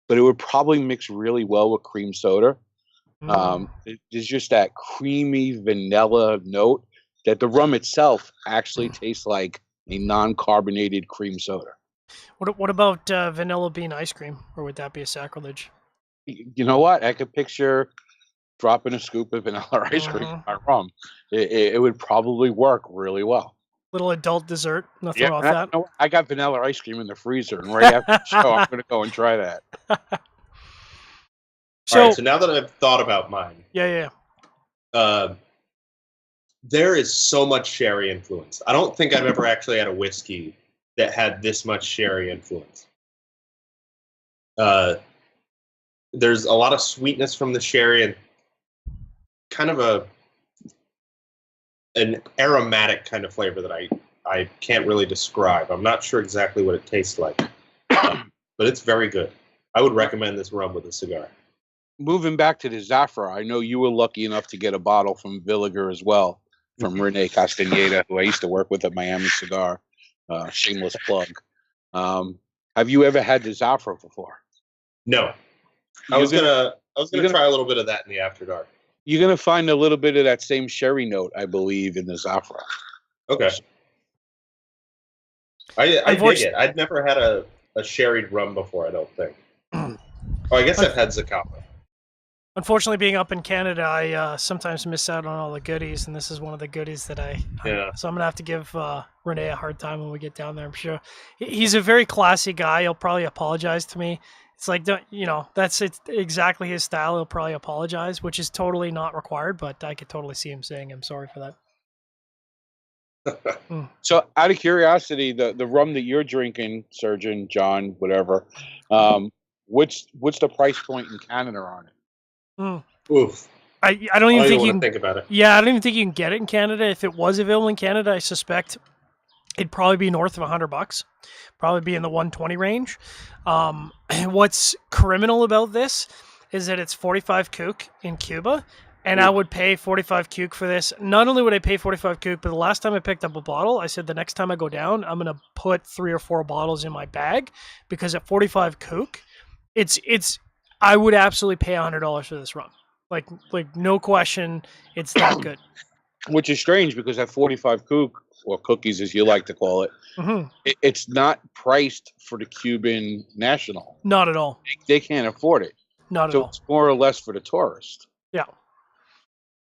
[SPEAKER 3] but it would probably mix really well with cream soda. There's just that creamy vanilla note that the rum itself actually tastes like a non-carbonated cream soda.
[SPEAKER 1] What about vanilla bean ice cream, or would that be a sacrilege?
[SPEAKER 3] You know what? I could picture dropping a scoop of vanilla ice cream in my rum. It would probably work really well.
[SPEAKER 1] Little adult dessert, nothing wrong with
[SPEAKER 3] and
[SPEAKER 1] that.
[SPEAKER 3] I got vanilla ice cream in the freezer, and right after the show, I'm going to go and try that.
[SPEAKER 1] So,
[SPEAKER 2] All right, so now that I've thought about mine,
[SPEAKER 1] yeah.
[SPEAKER 2] there is so much sherry influence. I don't think I've ever actually had a whiskey that had this much sherry influence. There's a lot of sweetness from the sherry and kind of an aromatic kind of flavor that I can't really describe. I'm not sure exactly what it tastes like, but it's very good. I would recommend this rum with a cigar.
[SPEAKER 3] Moving back to the Zafra, I know you were lucky enough to get a bottle from Villiger as well, from Rene Castaneda, who I used to work with at Miami Cigar. Shameless plug. Have you ever had the Zafra before?
[SPEAKER 2] No. I was gonna try a little bit of that in the After Dark.
[SPEAKER 3] You're gonna find a little bit of that same sherry note, I believe, in the Zafra.
[SPEAKER 2] Okay. I dig it. I'd never had a sherried rum before, I don't think. Oh, I guess I've had Zacapa.
[SPEAKER 1] Unfortunately, being up in Canada, I sometimes miss out on all the goodies, and this is one of the goodies that so I'm gonna have to give Rene a hard time when we get down there. I'm sure he's a very classy guy. He'll probably apologize to me. It's like, that's exactly his style. He'll probably apologize, which is totally not required, but I could totally see him saying, "I'm sorry for that."
[SPEAKER 3] So, out of curiosity, the rum that you're drinking, Surgeon John, whatever, what's the price point in Canada on it?
[SPEAKER 2] Oof.
[SPEAKER 1] I don't even think you can
[SPEAKER 2] think about it.
[SPEAKER 1] Yeah, I don't even think you can get it in Canada. If it was available in Canada, I suspect it'd probably be north of $100. Probably be in the 120 range. What's criminal about this is that it's 45 kook in Cuba, and I would pay 45 kook for this. Not only would I pay 45 kook, but the last time I picked up a bottle, I said the next time I go down, I'm gonna put 3 or 4 bottles in my bag, because at 45 kook, I would absolutely pay $100 for this rum. Like no question, it's that good.
[SPEAKER 3] Which is strange, because at 45 kook, or cookies as you like to call it, it's not priced for the Cuban national.
[SPEAKER 1] Not at all.
[SPEAKER 3] They can't afford it.
[SPEAKER 1] Not at all.
[SPEAKER 3] So it's more or less for the tourist.
[SPEAKER 1] Yeah.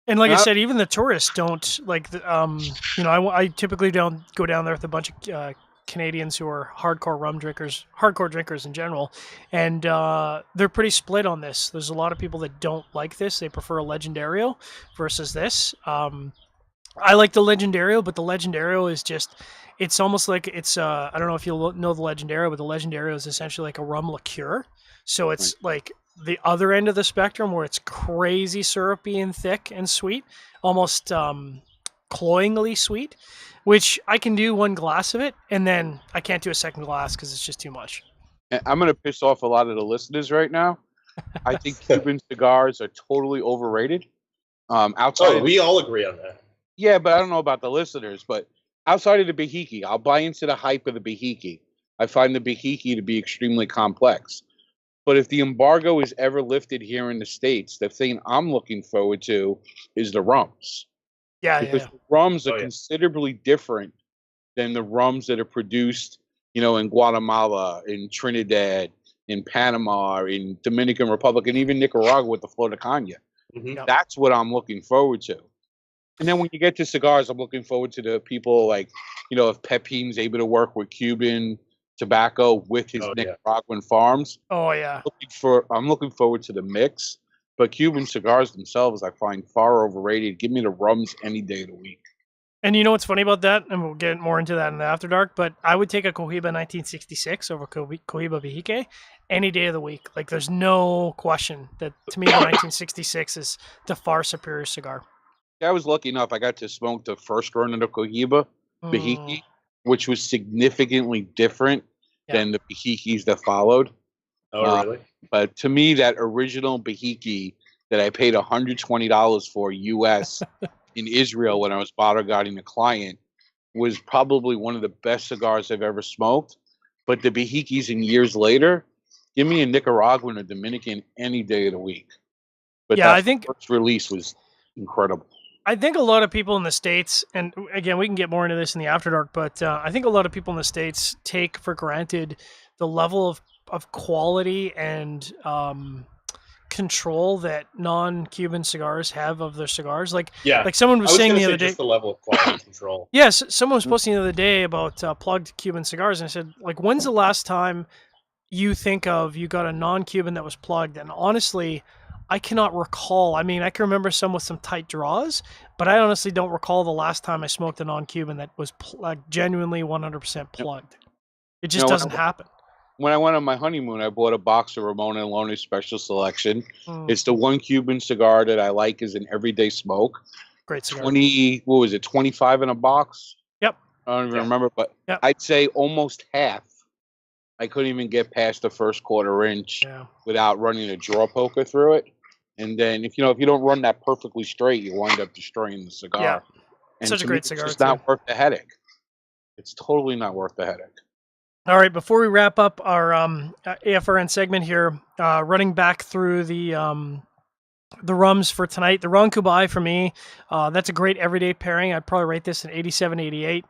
[SPEAKER 1] And like I said, even the tourists don't like. I typically don't go down there with a bunch of Canadians who are hardcore drinkers in general, and they're pretty split on this. There's a lot of people that don't like this. They prefer a Legendario versus this. I like the Legendario, but the Legendario is just, it's almost like it's, I don't know if you'll know the Legendario, but the Legendario is essentially like a rum liqueur. So it's like the other end of the spectrum, where it's crazy syrupy and thick and sweet, almost cloyingly sweet, which I can do one glass of it, and then I can't do a second glass because it's just too much.
[SPEAKER 3] I'm going to piss off a lot of the listeners right now. I think Cuban cigars are totally overrated.
[SPEAKER 2] We all agree on that.
[SPEAKER 3] Yeah, but I don't know about the listeners. But outside of the Behiki, I'll buy into the hype of the Behiki. I find the Behiki to be extremely complex. But if the embargo is ever lifted here in the States, the thing I'm looking forward to is the rums. Because the rums are considerably different than the rums that are produced, in Guatemala, in Trinidad, in Panama, in Dominican Republic, and even Nicaragua with the Flor de Cana. That's what I'm looking forward to. And then when you get to cigars, I'm looking forward to the people like, if Pepin's able to work with Cuban tobacco with his Nicaraguan farms.
[SPEAKER 1] Oh yeah.
[SPEAKER 3] I'm looking forward to the mix. But Cuban cigars themselves, I find far overrated. Give me the rums any day of the week.
[SPEAKER 1] And you know what's funny about that? And we'll get more into that in the After Dark, but I would take a Cohiba 1966 over Cohiba Behike any day of the week. Like, there's no question that, to me, the 1966 is the far superior cigar.
[SPEAKER 3] I was lucky enough. I got to smoke the first run of the Cohiba Behike, which was significantly different than the Behikis that followed.
[SPEAKER 2] Oh, really?
[SPEAKER 3] But to me, that original Behike that I paid $120 for U.S. in Israel when I was bodyguarding a client was probably one of the best cigars I've ever smoked. But the Behikis in years later, give me a Nicaraguan or Dominican any day of the week. But
[SPEAKER 1] I think
[SPEAKER 3] first release was incredible.
[SPEAKER 1] I think a lot of people in the States, and again, we can get more into this in the After Dark, but I think a lot of people in the States take for granted the level of quality and control that non-Cuban cigars have of their cigars. Like someone was saying the other day,
[SPEAKER 2] just the level of quality control.
[SPEAKER 1] Yes, someone was posting the other day about plugged Cuban cigars, and I said, like, when's the last time you think of you got a non-Cuban that was plugged? And honestly, I cannot recall. I mean, I can remember some with some tight draws, but I honestly don't recall the last time I smoked a non-Cuban that was like genuinely 100% plugged. It just doesn't happen.
[SPEAKER 3] When I went on my honeymoon, I bought a box of Ramon and Lone's Special Selection. It's the one Cuban cigar that I like as an everyday smoke.
[SPEAKER 1] Great cigar.
[SPEAKER 3] 25 in a box?
[SPEAKER 1] Yep.
[SPEAKER 3] I don't even remember, but
[SPEAKER 1] yep.
[SPEAKER 3] I'd say almost half. I couldn't even get past the first quarter inch without running a draw poker through it. And then if you don't run that perfectly straight, you wind up destroying the cigar.
[SPEAKER 1] Yeah.
[SPEAKER 3] And
[SPEAKER 1] such a great cigar.
[SPEAKER 3] It's not worth the headache. It's totally not worth the headache.
[SPEAKER 1] All right, before we wrap up our AFRN segment here, running back through the rums for tonight, the Ron Cubay for me, that's a great everyday pairing. I'd probably rate this an 87, 88.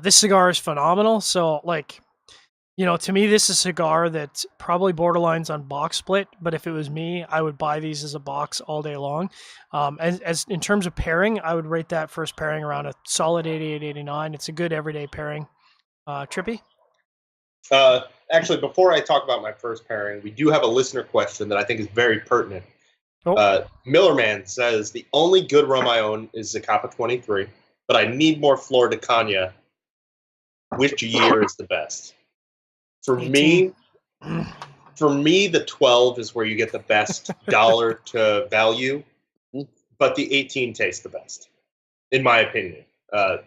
[SPEAKER 1] This cigar is phenomenal. So, to me, this is a cigar that probably borderlines on box split. But if it was me, I would buy these as a box all day long. As in terms of pairing, I would rate that first pairing around a solid 88, 89. It's a good everyday pairing. Trippy?
[SPEAKER 2] Actually, before I talk about my first pairing, we do have a listener question that I think is very pertinent. Millerman says, the only good rum I own is Zacapa 23, but I need more Flor de Cana. Which year is the best? For
[SPEAKER 1] 18.
[SPEAKER 2] me, the 12 is where you get the best dollar to value, but the 18 tastes the best, in my opinion.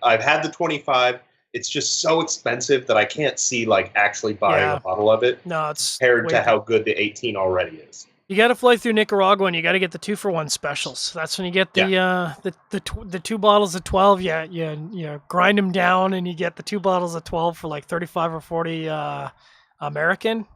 [SPEAKER 2] I've had the 25. It's just so expensive that I can't see actually buying a bottle of it.
[SPEAKER 1] No, it's
[SPEAKER 2] compared to how good the 18 already is.
[SPEAKER 1] You got to fly through Nicaragua, and you got to get the 2-for-1 specials. That's when you get the 2 bottles of 12. You grind them down, and you get the 2 bottles of 12 for 35 or 40 American.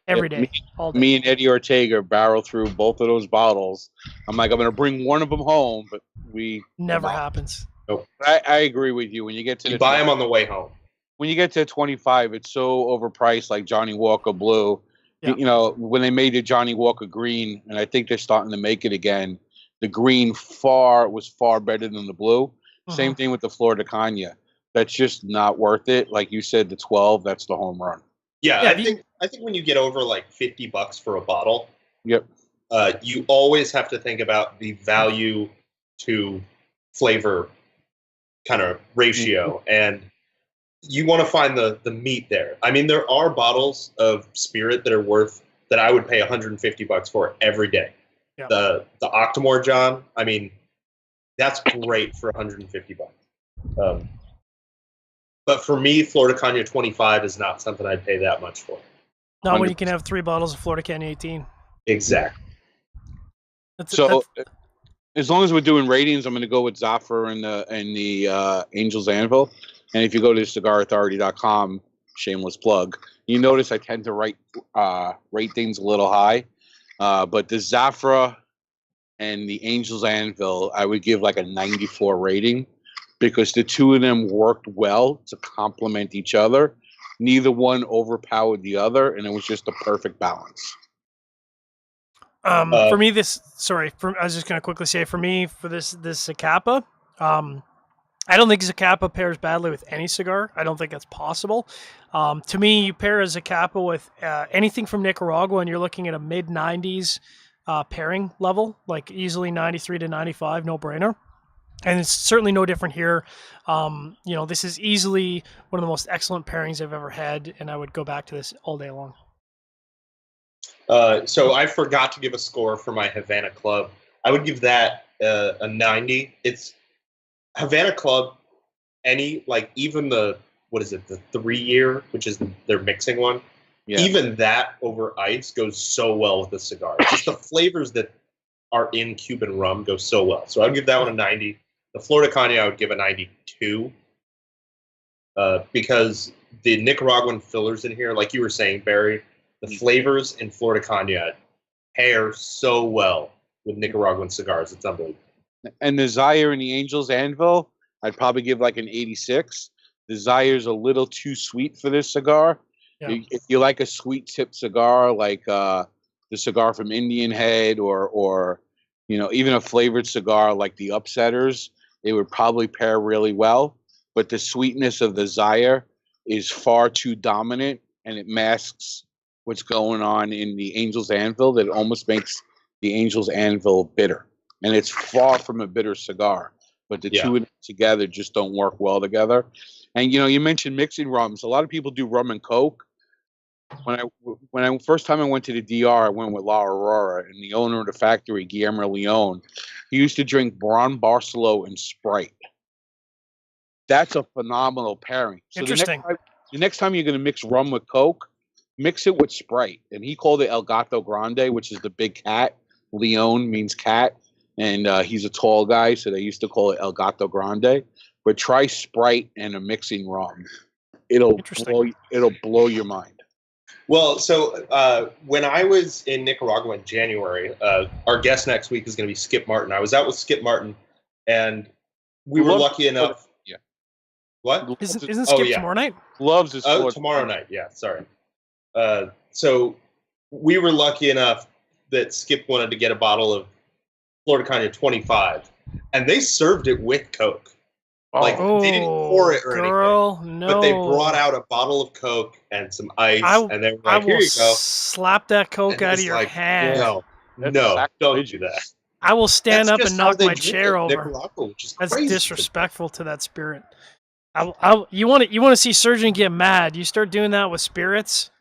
[SPEAKER 1] Every day, all day.
[SPEAKER 3] Me and Eddie Ortega barrel through both of those bottles. I'm going to bring one of them home, but we
[SPEAKER 1] never happens.
[SPEAKER 2] Nope.
[SPEAKER 3] I agree with you. When you get to
[SPEAKER 2] you buy them on the way home.
[SPEAKER 3] When you get to 25, it's so overpriced, like Johnny Walker Blue. Yeah. When they made the Johnny Walker Green, and I think they're starting to make it again, the green was far better than the blue. Same thing with the Flor de Cana. That's just not worth it. Like you said, the 12, that's the home run.
[SPEAKER 2] Yeah, I think when you get over $50 for a bottle,
[SPEAKER 3] you
[SPEAKER 2] always have to think about the value to flavor kind of ratio, and you want to find the meat there. I mean, there are bottles of spirit that I would pay $150 for every day. Yeah. The Octomore John, I mean, that's great for $150. But for me, Flor de Cana 25 is not something I'd pay that much for.
[SPEAKER 1] Not when you can have 3 bottles of Flor de Cana 18.
[SPEAKER 2] Exactly.
[SPEAKER 3] As long as we're doing ratings, I'm going to go with Zafra and the Angel's Anvil. And if you go to cigarauthority.com, shameless plug, you notice I tend to rate things a little high. But the Zafra and the Angel's Anvil, I would give a 94 rating because the two of them worked well to complement each other. Neither one overpowered the other, and it was just a perfect balance.
[SPEAKER 1] For me, I was just going to quickly say, for me, for this Zacapa, I don't think Zacapa pairs badly with any cigar. I don't think that's possible. To me, you pair a Zacapa with anything from Nicaragua, and you're looking at a mid-90s pairing level, easily 93 to 95, no-brainer. And it's certainly no different here. This is easily one of the most excellent pairings I've ever had, and I would go back to this all day long.
[SPEAKER 2] So I forgot to give a score for my Havana Club. I would give that a 90. It's Havana Club, even the 3-year, which is their mixing one. Yeah. Even that over ice goes so well with the cigar. Just the flavors that are in Cuban rum go so well. So I'd give that one a 90. The Flor de Cana I would give a 92. Because the Nicaraguan fillers in here, like you were saying, Barry, the flavors in Flor de Cana pair so well with Nicaraguan cigars. It's unbelievable.
[SPEAKER 3] And the Zaya and the Angel's Anvil, I'd probably give an 86. The Zaya's a little too sweet for this cigar. Yeah. If you like a sweet tip cigar, like the cigar from Indian Head or even a flavored cigar like the Upsetters, it would probably pair really well. But the sweetness of the Zaya is far too dominant, and it masks what's going on in the Angel's Anvil that almost makes the Angel's Anvil bitter, and it's far from a bitter cigar. But the two together just don't work well together. And you mentioned mixing rums. A lot of people do rum and coke. When I first time I went to the DR, I went with La Aurora, and the owner of the factory, Guillermo Leone, he used to drink Bron Barcelo and Sprite. That's a phenomenal pairing. So
[SPEAKER 1] Interesting.
[SPEAKER 3] The next time you're going to mix rum with coke, mix it with Sprite. And he called it El Gato Grande, which is the big cat. Leone means cat. And he's a tall guy, so they used to call it El Gato Grande. But try Sprite and a mixing rum; it'll blow your mind.
[SPEAKER 2] Well, so when I was in Nicaragua in January, our guest next week is going to be Skip Martin. I was out with Skip Martin, and we were lucky enough.
[SPEAKER 3] Yeah.
[SPEAKER 2] What?
[SPEAKER 1] Isn't Skip tomorrow night?
[SPEAKER 3] Loves his.
[SPEAKER 2] Oh, tomorrow night. Yeah, sorry. So we were lucky enough that Skip wanted to get a bottle of Florida Cana 25, and they served it with Coke. They didn't pour it or anything.
[SPEAKER 1] No.
[SPEAKER 2] But they brought out a bottle of Coke and some ice, and they were like, "Here you go."
[SPEAKER 1] Slap that Coke out of your hand.
[SPEAKER 2] No, don't do that.
[SPEAKER 1] I will stand up and knock my chair over.
[SPEAKER 2] Nicaragua, which is
[SPEAKER 1] That's
[SPEAKER 2] crazy.
[SPEAKER 1] disrespectful to that spirit. You want to see Surgeon get mad? You start doing that with spirits.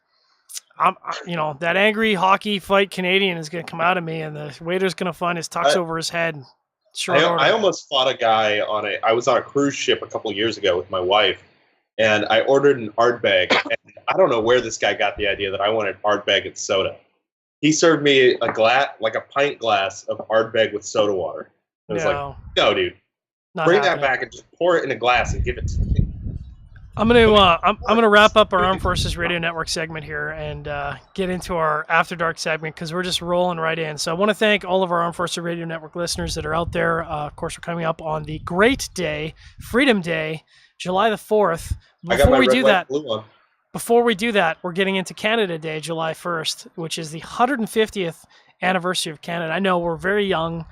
[SPEAKER 1] That angry hockey fight Canadian is going to come out of me, and the waiter's going to find his tux over his head.
[SPEAKER 2] I almost fought a guy I was on a cruise ship a couple of years ago with my wife, and I ordered an Ardbeg. And I don't know where this guy got the idea that I wanted Ardbeg and soda. He served me a glass, like a pint glass of Ardbeg with soda water. I was like, no, dude, bring that back and just pour it in a glass and give it to me.
[SPEAKER 1] I'm gonna wrap up our Armed Forces Radio Network segment here and get into our After Dark segment because we're just rolling right in. So I want to thank all of our Armed Forces Radio Network listeners that are out there. Of course, we're coming up on the great day, Freedom Day, July the 4th. Before we do that, we're getting into Canada Day, July 1st, which is the 150th anniversary of Canada. I know we're very young,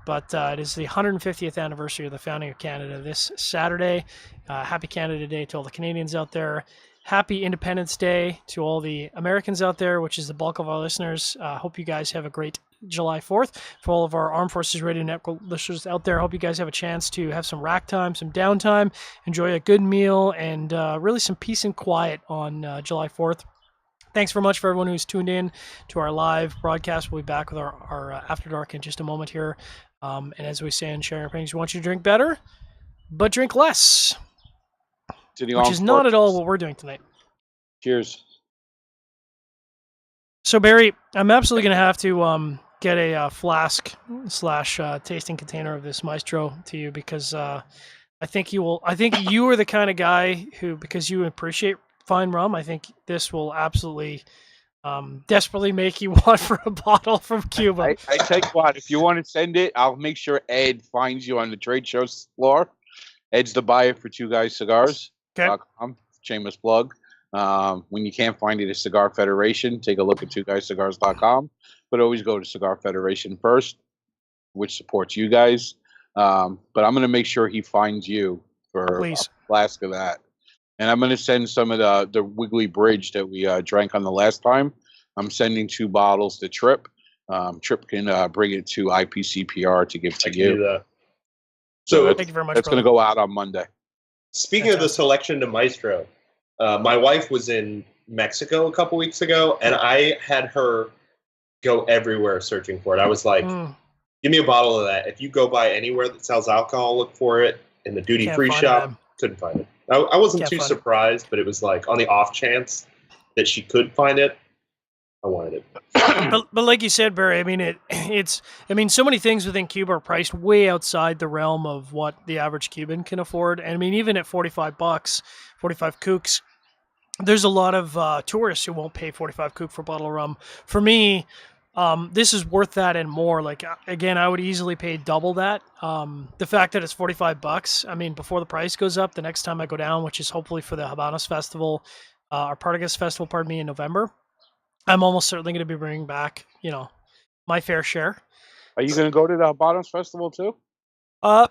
[SPEAKER 1] but it is the 150th anniversary of the founding of Canada this Saturday. Happy Canada Day to all the Canadians out there. Happy Independence Day to all the Americans out there, which is the bulk of our listeners. Hope you guys have a great July 4th. For all of our Armed Forces Radio Network listeners out there, hope you guys have a chance to have some rack time, some downtime, enjoy a good meal, and really some peace and quiet on July 4th. Thanks very much for everyone who's tuned in to our live broadcast. We'll be back with our After Dark in just a moment here. And as we say in Sharing Our Pairings, we want you to drink better, but drink less, which is not at all what we're doing tonight.
[SPEAKER 3] Cheers.
[SPEAKER 1] So, Barry, I'm absolutely going to have to get a flask / tasting container of this Maestro to you because I think you are the kind of guy who, because you appreciate fine rum, I think this will absolutely desperately make you want for a bottle from Cuba.
[SPEAKER 3] I tell you what, if you want to send it, I'll make sure Ed finds you on the trade show floor. Ed's the buyer for Two Guys Cigars.
[SPEAKER 1] Okay.
[SPEAKER 3] Shameless plug. When you can't find it at Cigar Federation, take a look at twoguyscigars.com. But always go to Cigar Federation first, which supports you guys. But I'm going to make sure he finds you for a flask of that. And I'm going to send some of the Wiggly Bridge that we drank on the last time. I'm sending 2 bottles to Tripp. Tripp can bring it to IPCPR to give to you.
[SPEAKER 2] So
[SPEAKER 1] thank you very much.
[SPEAKER 3] That's going to go out on Monday.
[SPEAKER 2] Speaking of the Seleccion de Maestro, my wife was in Mexico a couple weeks ago, and I had her go everywhere searching for it. I was like, give me a bottle of that. If you go by anywhere that sells alcohol, look for it. In the duty-free shop, couldn't find it. I wasn't too surprised, but it was like on the off chance that she could find it, I wanted it.
[SPEAKER 1] But like you said, Barry, I mean, so many things within Cuba are priced way outside the realm of what the average Cuban can afford. And I mean, even at $45, 45 kooks, there's a lot of tourists who won't pay 45 kook for a bottle of rum. For me, this is worth that and more. Like, again, I would easily pay double that. The fact that it's $45, I mean, before the price goes up, the next time I go down, which is hopefully for the Havana Festival, or Partagas Festival, in November, I'm almost certainly going to be bringing back, my fair share.
[SPEAKER 3] Are you going to go to the Havana Festival too?
[SPEAKER 1] I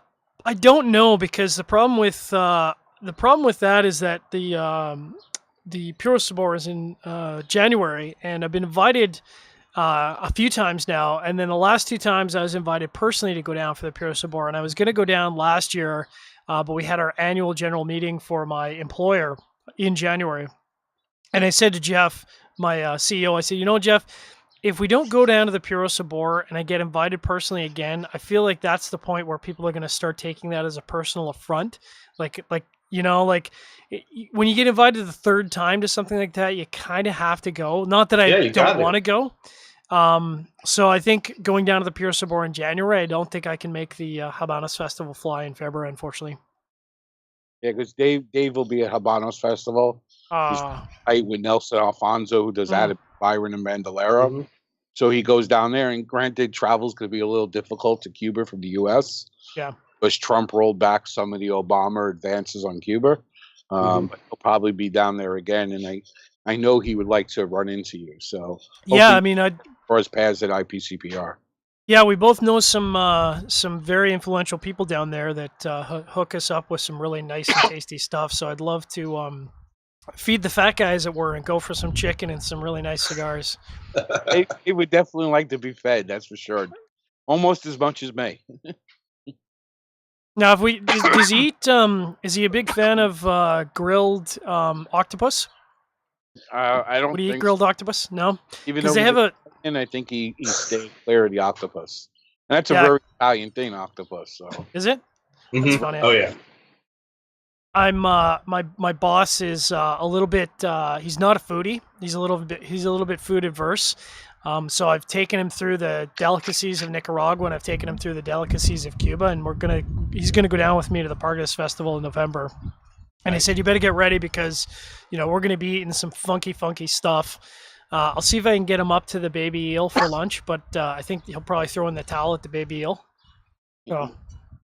[SPEAKER 1] don't know, because the problem with that is that the Puro Sabor is in January, and I've been invited a few times now, and then the last 2 times I was invited personally to go down for the Puro Sabor, and I was going to go down last year, but we had our annual general meeting for my employer in January, and I said to Jeff, my CEO, I said, Jeff, if we don't go down to the Puro Sabor and I get invited personally again, I feel like that's the point where people are going to start taking that as a personal affront, like when you get invited the third time to something like that, you kind of have to go. Not that I don't want to go. So I think going down to the Puro Sabor in January, I don't think I can make the Habanos Festival fly in February, unfortunately.
[SPEAKER 3] Yeah, because Dave will be at Habanos Festival. He's tight with Nelson Alfonso, who does that at Byron and Bandolero.
[SPEAKER 2] Mm-hmm.
[SPEAKER 3] So he goes down there, and granted, travel's going to be a little difficult to Cuba from the U.S.
[SPEAKER 1] Yeah.
[SPEAKER 3] Because Trump rolled back some of the Obama advances on Cuba. But he'll probably be down there again, and I know he would like to run into you. So
[SPEAKER 1] yeah, I mean,
[SPEAKER 3] for his paths at IPCPR.
[SPEAKER 1] Yeah, we both know some very influential people down there that hook us up with some really nice and tasty stuff. So I'd love to feed the fat guys, as it were, and go for some chicken and some really nice cigars.
[SPEAKER 3] He would definitely like to be fed, that's for sure. Almost as much as me.
[SPEAKER 1] Now, does he eat? Is he a big fan of grilled octopus?
[SPEAKER 3] I don't.
[SPEAKER 1] Would he eat grilled octopus? No,
[SPEAKER 3] because
[SPEAKER 1] they have
[SPEAKER 3] and I think he stays clear of the octopus. And that's a very Italian thing, octopus. So
[SPEAKER 1] is it?
[SPEAKER 2] Mm-hmm.
[SPEAKER 1] That's funny.
[SPEAKER 2] Oh yeah.
[SPEAKER 1] I'm my boss is a little bit. He's not a foodie. He's a little bit food adverse. So I've taken him through the delicacies of Nicaragua, and I've taken him through the delicacies of Cuba, and he's gonna go down with me to the Pargas Festival in November. And he said, you better get ready because, we're gonna be eating some funky stuff. I'll see if I can get him up to the baby eel for lunch, but I think he'll probably throw in the towel at the baby eel. So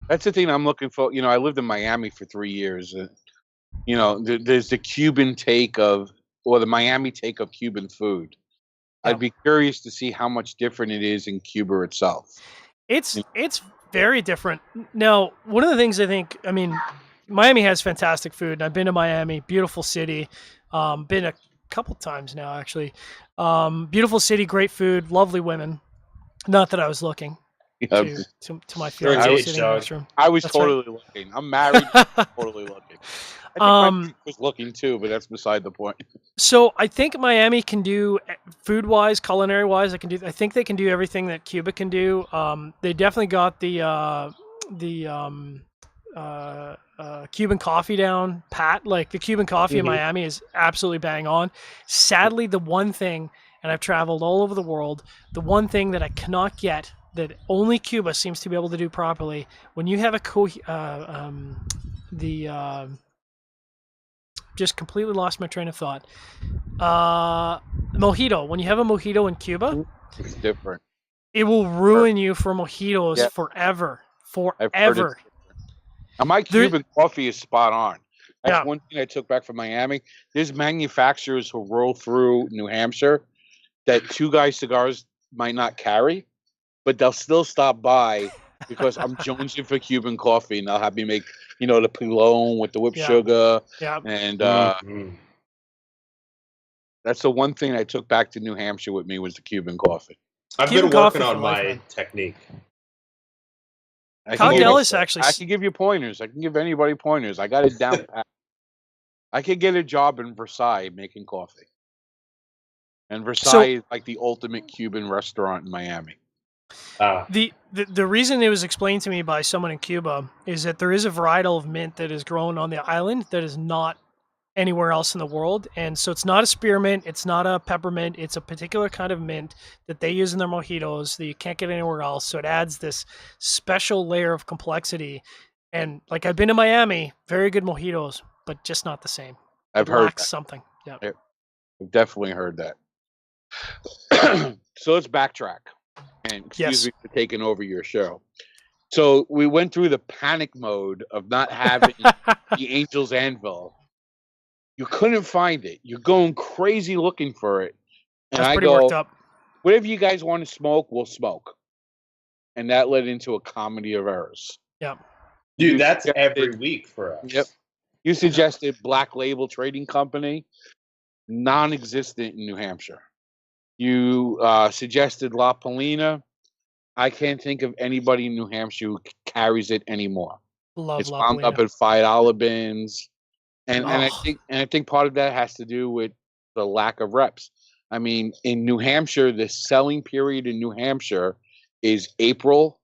[SPEAKER 3] that's the thing I'm looking for. I lived in Miami for 3 years. There's the Cuban take the Miami take of Cuban food. I'd be curious to see how much different it is in Cuba itself.
[SPEAKER 1] It's very different. Now, one of the things Miami has fantastic food, and I've been to Miami, beautiful city. Been a couple times now, actually. Beautiful city, great food, lovely women. Not that I was looking to my fiance sitting in the next room.
[SPEAKER 3] I was totally looking. I'm married, totally looking. I think my was looking too, but that's beside the point.
[SPEAKER 1] So I think Miami can do food-wise, culinary-wise. I think they can do everything that Cuba can do. They definitely got the Cuban coffee down pat. Like the Cuban coffee in Miami is absolutely bang on. Sadly, the one thing, and I've traveled all over the world, the one thing that I cannot get that only Cuba seems to be able to do properly, when you have just completely lost my train of thought. Mojito. When you have a mojito in Cuba,
[SPEAKER 3] it's different.
[SPEAKER 1] It will ruin you for mojitos forever. Forever.
[SPEAKER 3] Now, my Cuban coffee is spot on. That's one thing I took back from Miami. There's manufacturers who roll through New Hampshire that Two Guys Cigars might not carry, but they'll still stop by because I'm jonesing for Cuban coffee, and they'll have me make, the pilon with the whipped sugar.
[SPEAKER 1] Yeah.
[SPEAKER 3] And that's the one thing I took back to New Hampshire with me was the Cuban coffee.
[SPEAKER 2] I've been working on my technique.
[SPEAKER 1] Ellis actually.
[SPEAKER 3] I can give you pointers. I can give anybody pointers. I got it down pat. I could get a job in Versailles making coffee. And Versailles is like the ultimate Cuban restaurant in Miami.
[SPEAKER 1] The reason it was explained to me by someone in Cuba is that there is a varietal of mint that is grown on the island that is not anywhere else in the world, and so it's not a spearmint, it's not a peppermint, it's a particular kind of mint that they use in their mojitos that you can't get anywhere else. So it adds this special layer of complexity. And like I've been to Miami, very good mojitos, but just not the same.
[SPEAKER 3] I've heard that.
[SPEAKER 1] Something. Yeah,
[SPEAKER 3] I've definitely heard that. So let's backtrack. And excuse me for taking over your show. So we went through the panic mode of not having the Angel's Anvil. You couldn't find it. You're going crazy looking for it. And
[SPEAKER 1] I go, worked up.
[SPEAKER 3] Whatever you guys want to smoke, we'll smoke. And that led into a comedy of errors.
[SPEAKER 1] Yeah.
[SPEAKER 2] Dude, that's every week for us.
[SPEAKER 3] Yep. You suggested Black Label Trading Company, non-existent in New Hampshire. You suggested La Polina. I can't think of anybody in New Hampshire who carries it anymore.
[SPEAKER 1] Love
[SPEAKER 3] It's
[SPEAKER 1] La
[SPEAKER 3] wound up
[SPEAKER 1] Polina.
[SPEAKER 3] at $5 bins, and
[SPEAKER 1] Oh.
[SPEAKER 3] I think part of that has to do with the lack of reps. I mean, in New Hampshire, the selling period in New Hampshire is April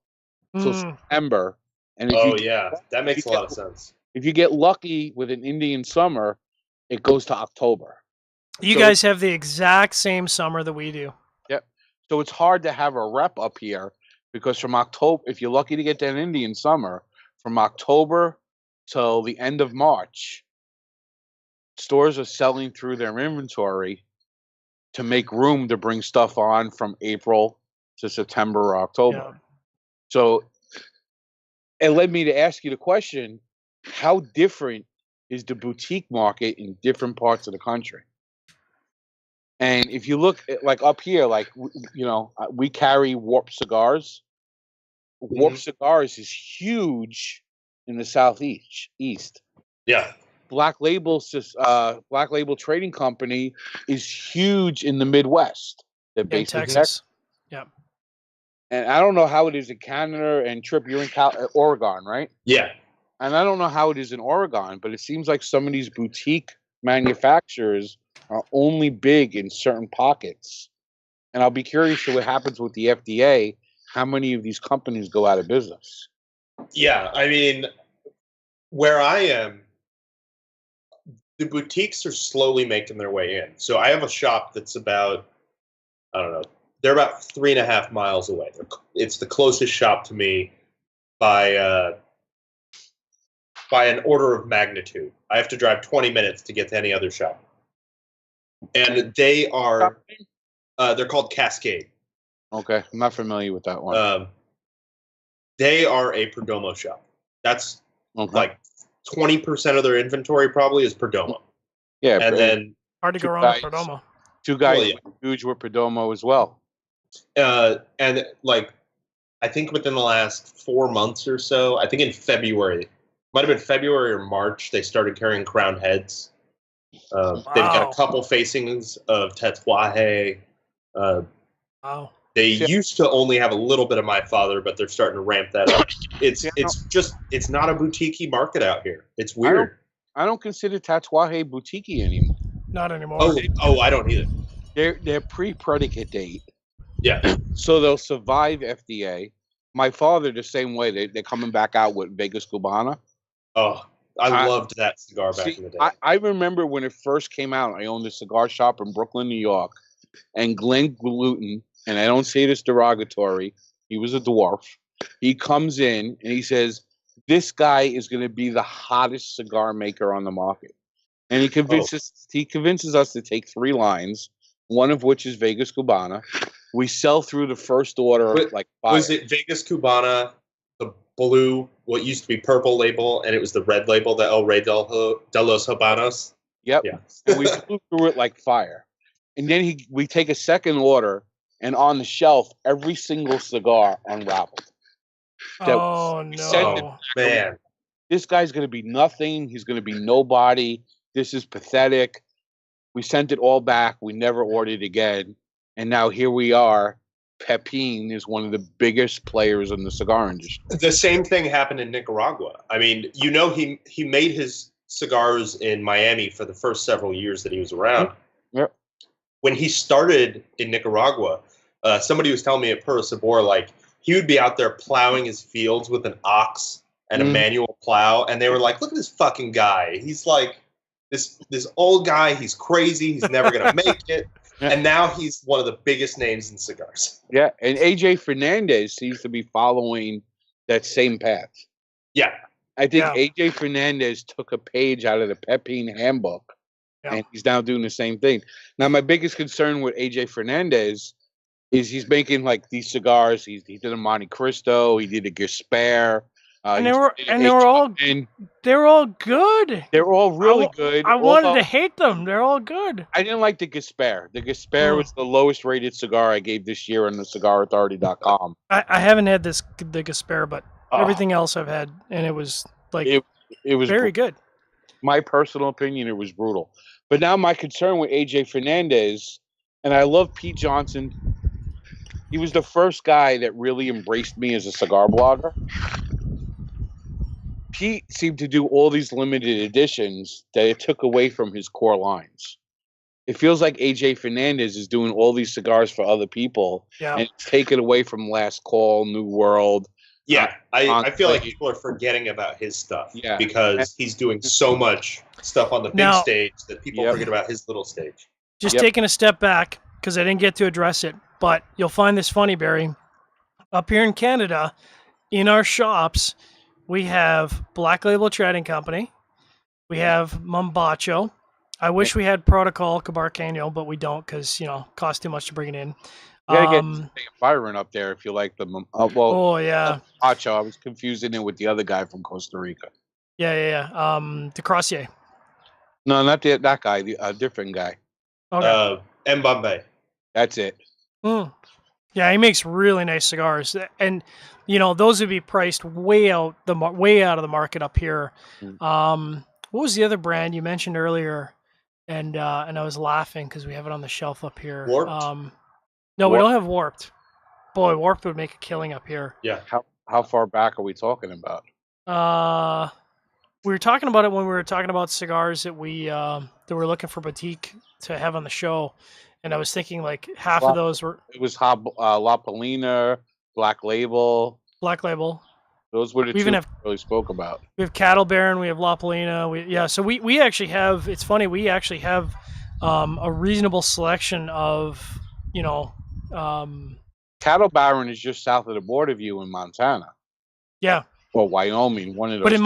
[SPEAKER 3] till September, and
[SPEAKER 2] Oh yeah, that makes a lot of sense.
[SPEAKER 3] if you get lucky with an Indian summer, it goes to October.
[SPEAKER 1] You
[SPEAKER 3] So-
[SPEAKER 1] guys have the exact same summer that we do.
[SPEAKER 3] Yep. So it's hard to have a rep up here because from October, if you're lucky to get that Indian summer, from October till the end of March, stores are selling through their inventory to make room to bring stuff on from April to September or October.
[SPEAKER 1] Yeah.
[SPEAKER 3] So it led me to ask you the question, how different is the boutique market in different parts of the country? And if you look at, like up here, like, we carry Warp Cigars. Warp Cigars is huge in the southeast.
[SPEAKER 2] Yeah.
[SPEAKER 3] Black Label Trading Company is huge in the Midwest. They're
[SPEAKER 1] In
[SPEAKER 3] based in
[SPEAKER 1] Texas. Yeah.
[SPEAKER 3] And I don't know how it is in Canada. And Tripp, you're in Oregon, right?
[SPEAKER 2] Yeah.
[SPEAKER 3] And I don't know how it is in Oregon, but it seems like some of these boutique manufacturers are only big in certain pockets. And I'll be curious to what happens with the FDA. How many of these companies go out of business?
[SPEAKER 2] Yeah, I mean, where I am, the boutiques are slowly making their way in. So I have a shop that's about, I don't know, they're about 3.5 miles away. It's the closest shop to me by an order of magnitude. I have to drive 20 minutes to get to any other shop. And they are, they're called Cascade.
[SPEAKER 3] Okay, I'm not familiar with that one.
[SPEAKER 2] They are a Perdomo shop. That's like 20% of their inventory probably is Perdomo.
[SPEAKER 3] Yeah,
[SPEAKER 2] and then
[SPEAKER 1] hard to go wrong with Perdomo.
[SPEAKER 3] Two guys huge with Perdomo as well.
[SPEAKER 2] And like, I think within the last 4 months or so, I think in February, might have been February or March, they started carrying Crowned Heads. They've got a couple facings of Tatuaje.
[SPEAKER 1] Wow.
[SPEAKER 2] They used to only have a little bit of My Father, but they're starting to ramp that up. It's not a boutique-y market out here. It's weird.
[SPEAKER 3] I don't consider Tatuaje boutique-y anymore.
[SPEAKER 1] Not anymore.
[SPEAKER 2] Oh, I don't either.
[SPEAKER 3] They're pre-predicate date.
[SPEAKER 2] Yeah.
[SPEAKER 3] So they'll survive FDA. My Father, the same way. They're coming back out with Vegas Cubana.
[SPEAKER 2] Oh, I loved that cigar back in the day.
[SPEAKER 3] I remember when it first came out. I owned a cigar shop in Brooklyn, New York, and Glenn Gluten, and I don't say this derogatory, he was a dwarf. He comes in and he says, "This guy is going to be the hottest cigar maker on the market," and he convinces us to take 3 lines, one of which is Vegas Cubana. We sell through the first order like fire.
[SPEAKER 2] Was it Vegas Cubana, the blue, what used to be purple label, and it was the red label, the El Rey de los Habanos?
[SPEAKER 3] Yep.
[SPEAKER 2] Yeah.
[SPEAKER 3] And we flew through it like fire. And then we take a second order, and on the shelf, every single cigar unraveled.
[SPEAKER 1] Oh, no.
[SPEAKER 2] Man.
[SPEAKER 3] This guy's going to be nothing. He's going to be nobody. This is pathetic. We sent it all back. We never ordered again. And now here we are. Pepin is one of the biggest players in the cigar industry.
[SPEAKER 2] The same thing happened in Nicaragua. I mean, he made his cigars in Miami for the first several years that he was around.
[SPEAKER 3] Yep.
[SPEAKER 2] When he started in Nicaragua, somebody was telling me at Puro Sabor, like, he would be out there plowing his fields with an ox and a manual plow, and they were like, "Look at this fucking guy. He's like this old guy. He's crazy. He's never gonna make it." And now he's one of the biggest names in cigars.
[SPEAKER 3] Yeah, and AJ Fernandez seems to be following that same path.
[SPEAKER 2] Yeah.
[SPEAKER 3] I think AJ Fernandez took a page out of the Pepin handbook, and he's now doing the same thing. Now, my biggest concern with AJ Fernandez is he's making like these cigars. He did a Monte Cristo. He did a Gaspar.
[SPEAKER 1] And they were all good. They're
[SPEAKER 3] all really good.
[SPEAKER 1] I wanted to hate them. They're all good.
[SPEAKER 3] I didn't like the Gaspar. The Gaspar was the lowest rated cigar I gave this year on the CigarAuthority.com.
[SPEAKER 1] I haven't had the Gaspar, but everything else I've had, and it was like
[SPEAKER 3] it was
[SPEAKER 1] very good.
[SPEAKER 3] My personal opinion, it was brutal. But now my concern with AJ Fernandez And I love Pete Johnson. He was the first guy that really embraced me as a cigar blogger. Pete seemed to do all these limited editions that it took away from his core lines. It feels like AJ Fernandez is doing all these cigars for other people and it's taken away from Last Call, New World.
[SPEAKER 2] Yeah, I feel like people are forgetting about his stuff because he's doing so much stuff on the big stage that people forget about his little stage.
[SPEAKER 1] Just taking a step back, because I didn't get to address it, but you'll find this funny, Barry. Up here in Canada, in our shops, we have Black Label Trading Company. We have Mombacho. I wish we had Protocol Cabarcanio, but we don't because, costs too much to bring it in.
[SPEAKER 3] You gotta get Byron up there if you like the
[SPEAKER 1] yeah.
[SPEAKER 3] Mombacho. I was confusing it with the other guy from Costa Rica.
[SPEAKER 1] Yeah. De Crossier.
[SPEAKER 3] No, not that guy. A different guy.
[SPEAKER 1] Okay.
[SPEAKER 2] Mbambe.
[SPEAKER 3] That's it.
[SPEAKER 1] Yeah, he makes really nice cigars, and those would be priced way out of the market up here. What was the other brand you mentioned earlier? And I was laughing because we have it on the shelf up here.
[SPEAKER 2] Warped?
[SPEAKER 1] No, we don't have Warped. Boy, Warped would make a killing up here.
[SPEAKER 2] Yeah.
[SPEAKER 3] How far back are we talking about?
[SPEAKER 1] We were talking about it when we were talking about cigars that we're looking for boutique to have on the show, and I was thinking like half of those were.
[SPEAKER 3] It was La Polina, Black Label.
[SPEAKER 1] Black Label.
[SPEAKER 3] Those were the two we really spoke about.
[SPEAKER 1] We have Cattle Baron, we have La Polina. So we actually have. It's funny. We actually have a reasonable selection of
[SPEAKER 3] Cattle Baron is just south of the border of you in Montana.
[SPEAKER 1] Yeah.
[SPEAKER 3] Or Wyoming, one of those.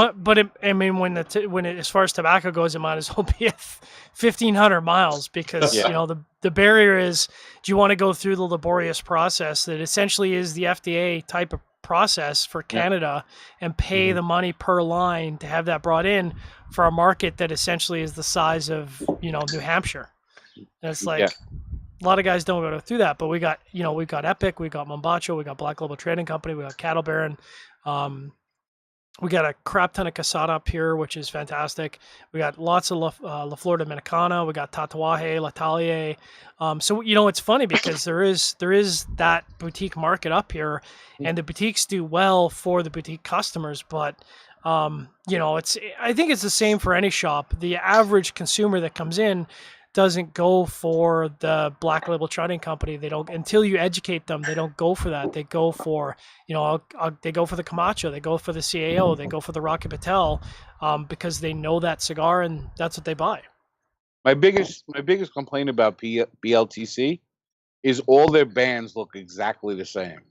[SPEAKER 1] When as far as tobacco goes, it might as well be 1,500 miles because the barrier is, do you want to go through the laborious process that essentially is the FDA type of process for Canada and pay the money per line to have that brought in for a market that essentially is the size of New Hampshire. And it's like a lot of guys don't go through that, but we've got Epic, we got Mombacho, we got Black Label Trading Company, we got Cattle Baron. We got a crap ton of Casada up here, which is fantastic. We got lots of La Flor Dominicana. We got Tatuaje, L'Atelier. So it's funny because there is that boutique market up here, and the boutiques do well for the boutique customers. But I think it's the same for any shop. The average consumer that comes in doesn't go for the Black Label Trading Company. They don't, until you educate them, they don't go for that. They go for, they go for the Camacho, they go for the CAO, they go for the Rocky Patel, because they know that cigar and that's what they buy.
[SPEAKER 3] My biggest complaint about BLTC is all their bands look exactly the same.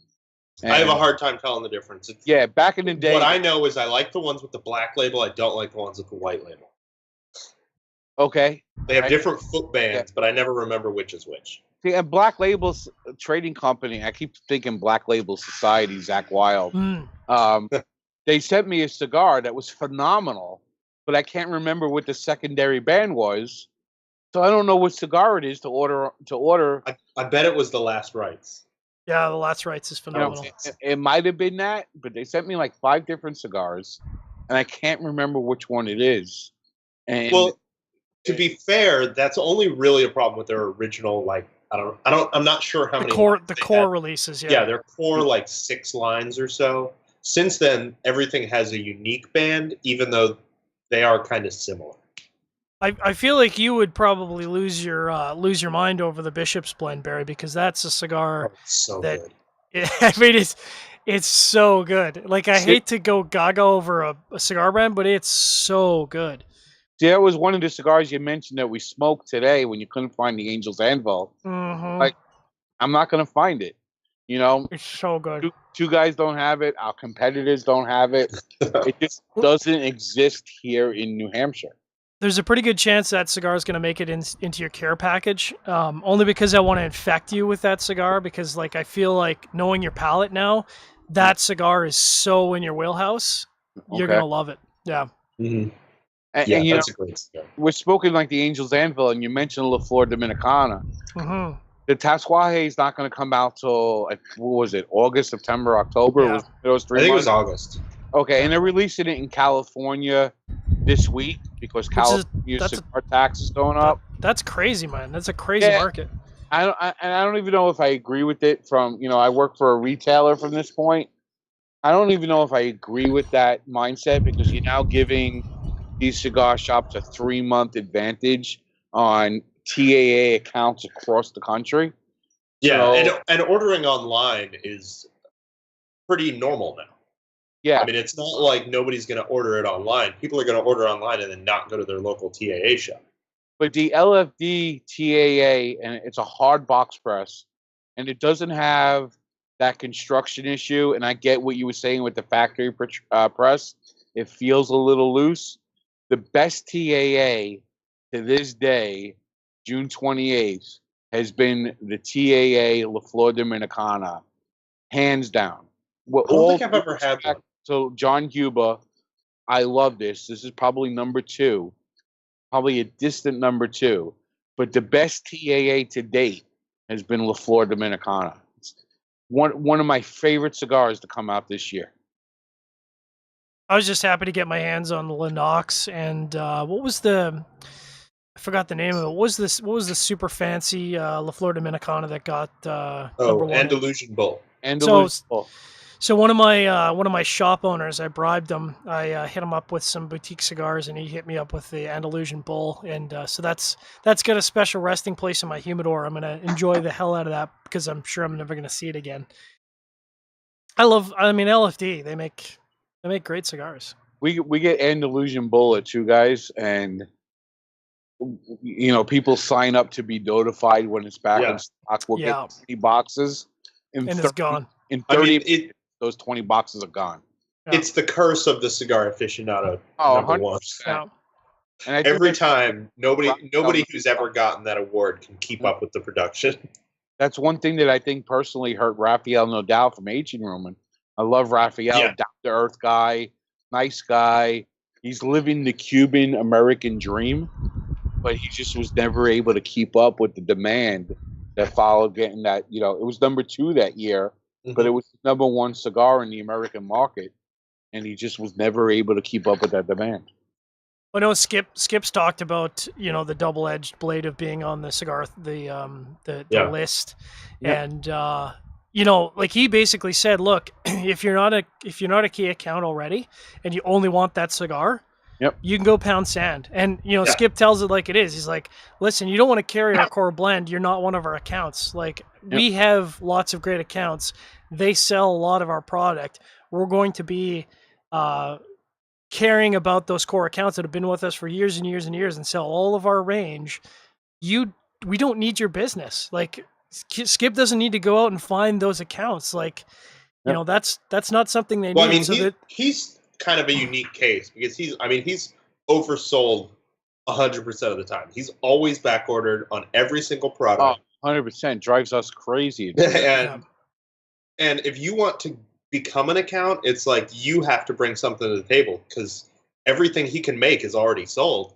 [SPEAKER 2] And I have a hard time telling the difference.
[SPEAKER 3] Back in the day.
[SPEAKER 2] What I know is I like the ones with the black label. I don't like the ones with the white label.
[SPEAKER 3] Okay.
[SPEAKER 2] They have different foot bands, but I never remember which is which.
[SPEAKER 3] See, and Black Label's Trading Company, I keep thinking Black Label Society, Zach Wild. They sent me a cigar that was phenomenal, but I can't remember what the secondary band was. So I don't know what cigar it is to order.
[SPEAKER 2] I bet it was the Last Rites.
[SPEAKER 1] Yeah, the Last Rites is phenomenal.
[SPEAKER 3] It might have been that, but they sent me like 5 different cigars, and I can't remember which one it is. And
[SPEAKER 2] to be fair, that's only really a problem with their original, I'm not sure how many.
[SPEAKER 1] The core releases,
[SPEAKER 2] Yeah, their core 6 lines or so. Since then, everything has a unique band, even though they are kind of similar.
[SPEAKER 1] I feel like you would probably lose your mind over the Bishop's Blend, Barry, because that's a cigar
[SPEAKER 2] good.
[SPEAKER 1] It's so good. Like, I hate to go gaga over a cigar brand, but it's so good.
[SPEAKER 3] See, that was one of the cigars you mentioned that we smoked today when you couldn't find the Angel's Anvil.
[SPEAKER 1] Mm-hmm.
[SPEAKER 3] I'm not going to find it.
[SPEAKER 1] It's so good.
[SPEAKER 3] Two guys don't have it. Our competitors don't have it. It just doesn't exist here in New Hampshire.
[SPEAKER 1] There's a pretty good chance that cigar is going to make it into your care package, only because I want to infect you with that cigar, because I feel like knowing your palate now, that cigar is so in your wheelhouse. You're going to love it. Yeah.
[SPEAKER 3] Mm-hmm. And
[SPEAKER 2] that's a great cigar.
[SPEAKER 3] We're spoken like the Angel's Anvil, and you mentioned La Flor Dominicana.
[SPEAKER 1] Mm-hmm.
[SPEAKER 3] The Tatuaje is not going to come out till, what was it, August, September, October?
[SPEAKER 1] Yeah.
[SPEAKER 3] It was 3 months?
[SPEAKER 2] I think it was August.
[SPEAKER 3] Okay, and they're releasing it in California this week because California's cigar tax is going up.
[SPEAKER 1] That's crazy, man. That's a crazy market.
[SPEAKER 3] And I don't even know if I agree with it. I work for a retailer from this point. I don't even know if I agree with that mindset because you're now giving these cigar shops a 3-month advantage on TAA accounts across the country.
[SPEAKER 2] Yeah,
[SPEAKER 3] So,
[SPEAKER 2] and ordering online is pretty normal now.
[SPEAKER 3] yeah,
[SPEAKER 2] I mean, it's not like nobody's going to order it online. People are going to order online and then not go to their local TAA shop.
[SPEAKER 3] but the LFD TAA, and it's a hard box press, and it doesn't have that construction issue. And I get what you were saying with the factory press. It feels a little loose. The best TAA to this day, June 28th, has been the TAA La Flor Dominicana, hands down.
[SPEAKER 2] I don't think I've ever had one.
[SPEAKER 3] So John Cuba, I love this. This is probably number 2. Probably a distant number 2, but the best TAA to date has been La Flor Dominicana. It's one of my favorite cigars to come out this year.
[SPEAKER 1] I was just happy to get my hands on the Lennox and what was I forgot the name of it. What was the super fancy La Flor Dominicana that got number 1?
[SPEAKER 2] Andalusian Bull.
[SPEAKER 1] So one of my shop owners, I bribed him. I hit him up with some boutique cigars, and he hit me up with the Andalusian Bull, and so that's got a special resting place in my humidor. I'm gonna enjoy the hell out of that because I'm sure I'm never gonna see it again. I mean LFD. They make great cigars.
[SPEAKER 3] We get Andalusian Bull at Two Guys, and people sign up to be notified when it's back in stock. We'll get 20 boxes,
[SPEAKER 1] and it's gone.
[SPEAKER 3] In 30 those 20 boxes are gone.
[SPEAKER 2] It's the curse of the cigar aficionado.
[SPEAKER 3] Number
[SPEAKER 2] 1.
[SPEAKER 3] Yeah.
[SPEAKER 2] And every time, nobody who's ever gotten that award can keep up with the production.
[SPEAKER 3] That's one thing that I think personally hurt Rafael Nadal from Aging Room. And I love Rafael, down-to-earth guy, nice guy. He's living the Cuban American dream, but he just was never able to keep up with the demand that followed getting that. It was number 2 that year. But it was the number 1 cigar in the American market, and he just was never able to keep up with that demand.
[SPEAKER 1] Well, no, Skip's talked about the double-edged blade of being on the cigar the list, and like he basically said, look, if you're not a key account already, and you only want that cigar, you can go pound sand. And Skip tells it like it is. He's like, listen, you don't want to carry our core blend. You're not one of our accounts. Like we have lots of great accounts. They sell a lot of our product. We're going to be caring about those core accounts that have been with us for years and years and years and sell all of our range. We don't need your business. Like Skip doesn't need to go out and find those accounts. Like, that's not something they need.
[SPEAKER 2] I mean, he's kind of a unique case because he's oversold 100% of the time. He's always back ordered on every single product.
[SPEAKER 3] 100% drives us crazy.
[SPEAKER 2] And if you want to become an account, it's like you have to bring something to the table because everything he can make is already sold.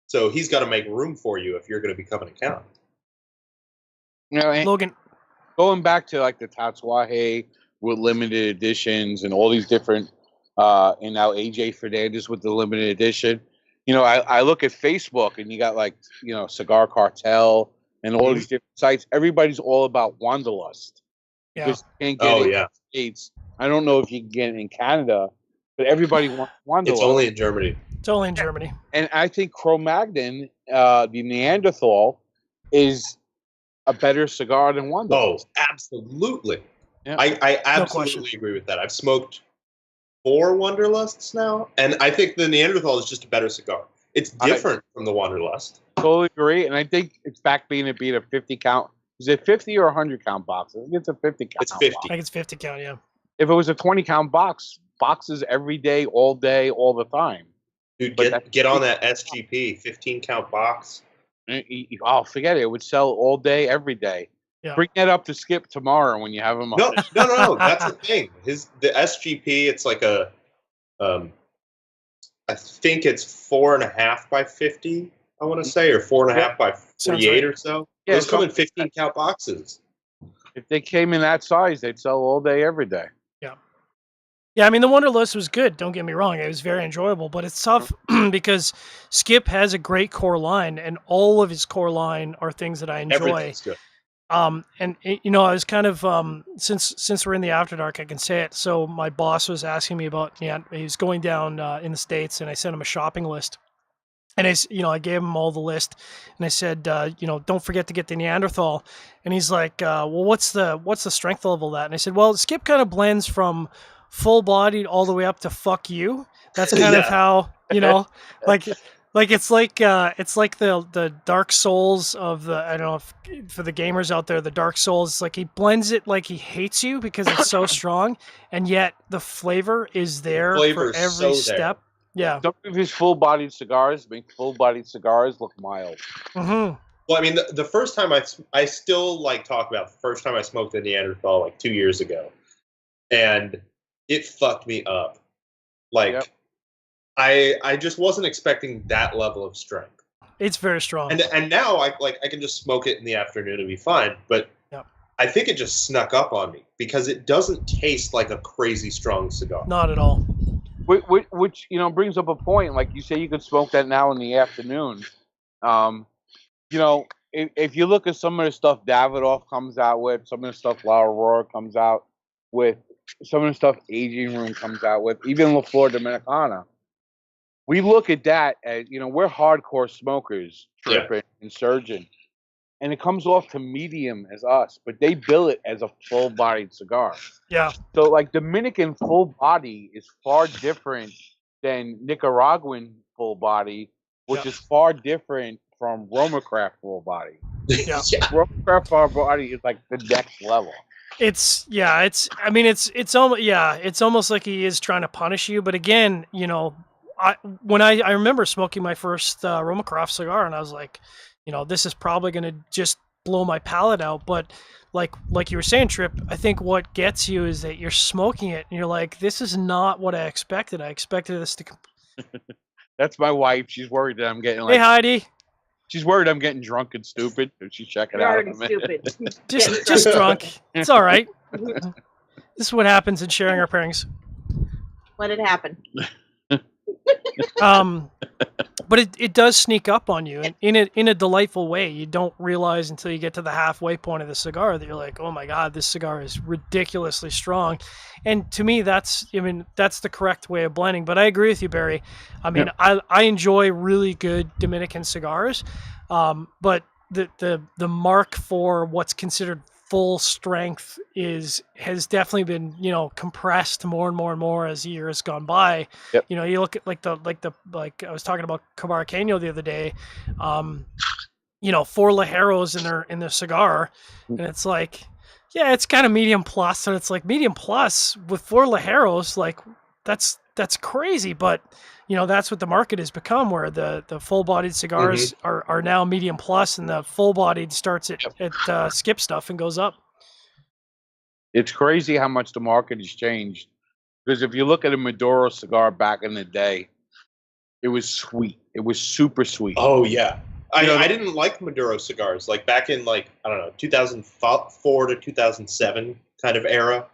[SPEAKER 2] So he's got to make room for you if you're going to become an account.
[SPEAKER 1] Logan,
[SPEAKER 3] going back to like the Tatuaje with limited editions and all these different and now AJ Fernandez with the limited edition. I look at Facebook and you got like, Cigar Cartel and all these different sites. Everybody's all about Wanderlust.
[SPEAKER 1] Yeah.
[SPEAKER 3] Because you can't get it in the States. I don't know if you can get it in Canada, but everybody wants Wanderlust.
[SPEAKER 2] It's only in Germany.
[SPEAKER 1] It's only in Germany.
[SPEAKER 3] And I think Cro-Magnon, the Neanderthal, is a better cigar than Wanderlust.
[SPEAKER 2] Oh, absolutely.
[SPEAKER 3] Yeah.
[SPEAKER 2] I absolutely agree with that. I've smoked 4 Wanderlusts now, and I think the Neanderthal is just a better cigar. It's different from the Wanderlust.
[SPEAKER 3] Totally agree, and I think it's back being a 50 count. Is it 50 or 100 count box? I think it's a 50 count.
[SPEAKER 2] It's 50.
[SPEAKER 1] I think it's 50 count, yeah.
[SPEAKER 3] If it was a 20 count boxes every day, all the time.
[SPEAKER 2] Dude, get on that SGP 15 count box.
[SPEAKER 3] Oh, forget it. It would sell all day, every day.
[SPEAKER 1] Yeah.
[SPEAKER 3] Bring that up to Skip tomorrow when you have him on.
[SPEAKER 2] No. That's the thing. The SGP, it's like a, I think it's 4.5 by 50. I want to say, or 4.5 by 48 or so.
[SPEAKER 3] Yeah,
[SPEAKER 2] those come in 15 count boxes.
[SPEAKER 3] If they came in that size, they'd sell all day, every day.
[SPEAKER 1] Yeah, I mean, the Wanderlust was good. Don't get me wrong. It was very enjoyable, but it's tough because Skip has a great core line, and all of his core line are things that I enjoy.
[SPEAKER 2] Everything's good.
[SPEAKER 1] And you know, I was kind of since we're in the after dark, I can say it. So my boss was asking me about he was going down in the States, and I sent him a shopping list. And I gave him all the list, and I said, don't forget to get the Neanderthal. And he's like, well, what's the strength level of that? And I said, well, Skip kind of blends from full bodied all the way up to fuck you. That's kind of
[SPEAKER 2] Yeah.
[SPEAKER 1] how, like, it's like the Dark Souls of the, I don't know if for the gamers out there, the Dark Souls, like he blends it like he hates you because it's so strong, and yet the flavor is there for
[SPEAKER 2] Flavor's
[SPEAKER 1] every
[SPEAKER 2] so there.
[SPEAKER 1] step. Yeah.
[SPEAKER 3] Some of his full-bodied cigars make full-bodied cigars look mild.
[SPEAKER 1] Mm-hmm.
[SPEAKER 2] Well, I mean, the first time I still like talk about the first time I smoked a Neanderthal like 2 years ago, and it fucked me up. Like,
[SPEAKER 3] Yep.
[SPEAKER 2] I just wasn't expecting that level of strength.
[SPEAKER 1] It's very strong.
[SPEAKER 2] And now I can just smoke it in the afternoon and be fine. But
[SPEAKER 1] Yep.
[SPEAKER 2] I think it just snuck up on me because it doesn't taste like a crazy strong cigar.
[SPEAKER 1] Not at all.
[SPEAKER 3] Which brings up a point. Like you say, you could smoke that now in the afternoon. If you look at some of the stuff Davidoff comes out with, some of the stuff La Aurora comes out with, some of the stuff Aging Room comes out with, even La Flor Dominicana, we look at that as, we're hardcore smokers, Tripp and Surgeon, and it comes off to medium as us, but they bill it as a full-bodied cigar.
[SPEAKER 1] Yeah.
[SPEAKER 3] So, like, Dominican full body is far different than Nicaraguan full body, which is far different from Roma Craft full body.
[SPEAKER 1] Yeah.
[SPEAKER 3] Roma Craft full body is like the next level.
[SPEAKER 1] It's almost like he is trying to punish you. But again, I remember smoking my first Roma Craft cigar, and I was like, this is probably going to just blow my palate out. But like you were saying, Tripp, I think what gets you is that you're smoking it and you're like, this is not what I expected. I expected this to.
[SPEAKER 3] That's my wife. She's worried that I'm getting
[SPEAKER 1] Hey, Heidi.
[SPEAKER 3] She's worried I'm getting drunk and stupid. So she's checking out.
[SPEAKER 4] Stupid.
[SPEAKER 1] just drunk. It's all right. This is what happens in sharing our pairings.
[SPEAKER 4] Let it happen.
[SPEAKER 1] But it does sneak up on you in a delightful way. You don't realize until you get to the halfway point of the cigar that you're like, oh my God, this cigar is ridiculously strong. And to me, that's the correct way of blending. But I agree with you, Barry. I mean, I enjoy really good Dominican cigars, but the mark for what's considered full strength has definitely been compressed more and more and more as the year has gone by.
[SPEAKER 3] Yep.
[SPEAKER 1] You look at like I was talking about Cabarqueño the other day, 4 Ligeros in their cigar, and it's like, yeah, it's kind of medium plus, and it's like medium plus with 4 Ligeros, like that's crazy, but that's what the market has become, where the full-bodied cigars are now medium plus, and the full-bodied starts at skip stuff and goes up.
[SPEAKER 3] It's crazy how much the market has changed. Because if you look at a Maduro cigar back in the day, it was sweet. It was super sweet.
[SPEAKER 2] Oh yeah, I didn't like Maduro cigars like back in 2004 to 2007 kind of era.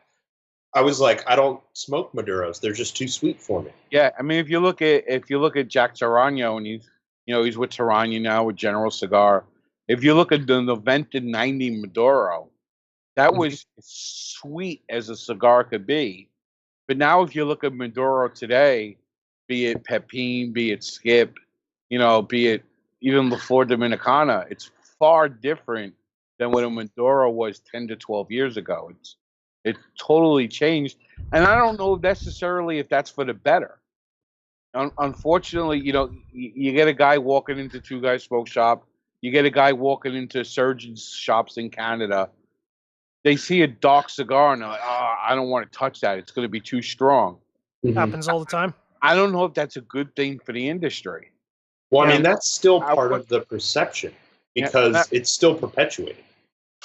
[SPEAKER 2] I was like, I don't smoke Maduros. They're just too sweet for me.
[SPEAKER 3] Yeah, I mean, if you look at Jack Serrano, and he's with Serrano now with General Cigar. If you look at the Noventa 90 Maduro, that was sweet as a cigar could be. But now, if you look at Maduro today, be it Pepin, be it Skip, be it even La Flor Dominicana, it's far different than what a Maduro was 10 to 12 years ago. It totally changed, and I don't know necessarily if that's for the better. Unfortunately, you get a guy walking into Two Guys Smoke Shop, you get a guy walking into surgeons' shops in Canada. They see a dark cigar and they're like, I don't want to touch that. It's going to be too strong.
[SPEAKER 1] Happens all the time.
[SPEAKER 3] I don't know if that's a good thing for the industry.
[SPEAKER 2] Well, I mean, that's still part of the perception because it's still perpetuated.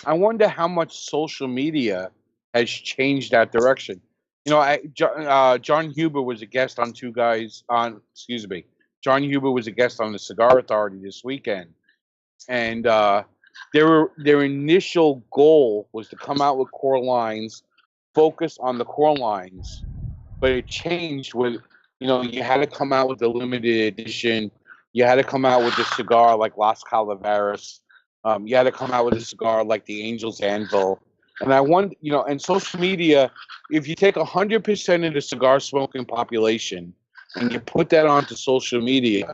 [SPEAKER 3] I wonder how much social media has changed that direction. John Huber was a guest on John Huber was a guest on the Cigar Authority this weekend, and their initial goal was to come out with core lines, focus on the core lines, but it changed with you had to come out with the limited edition, you had to come out with the cigar like Las Calaveras, You had to come out with a cigar like the Angel's Anvil. And I wonder, and social media, if you take 100% of the cigar smoking population and you put that onto social media,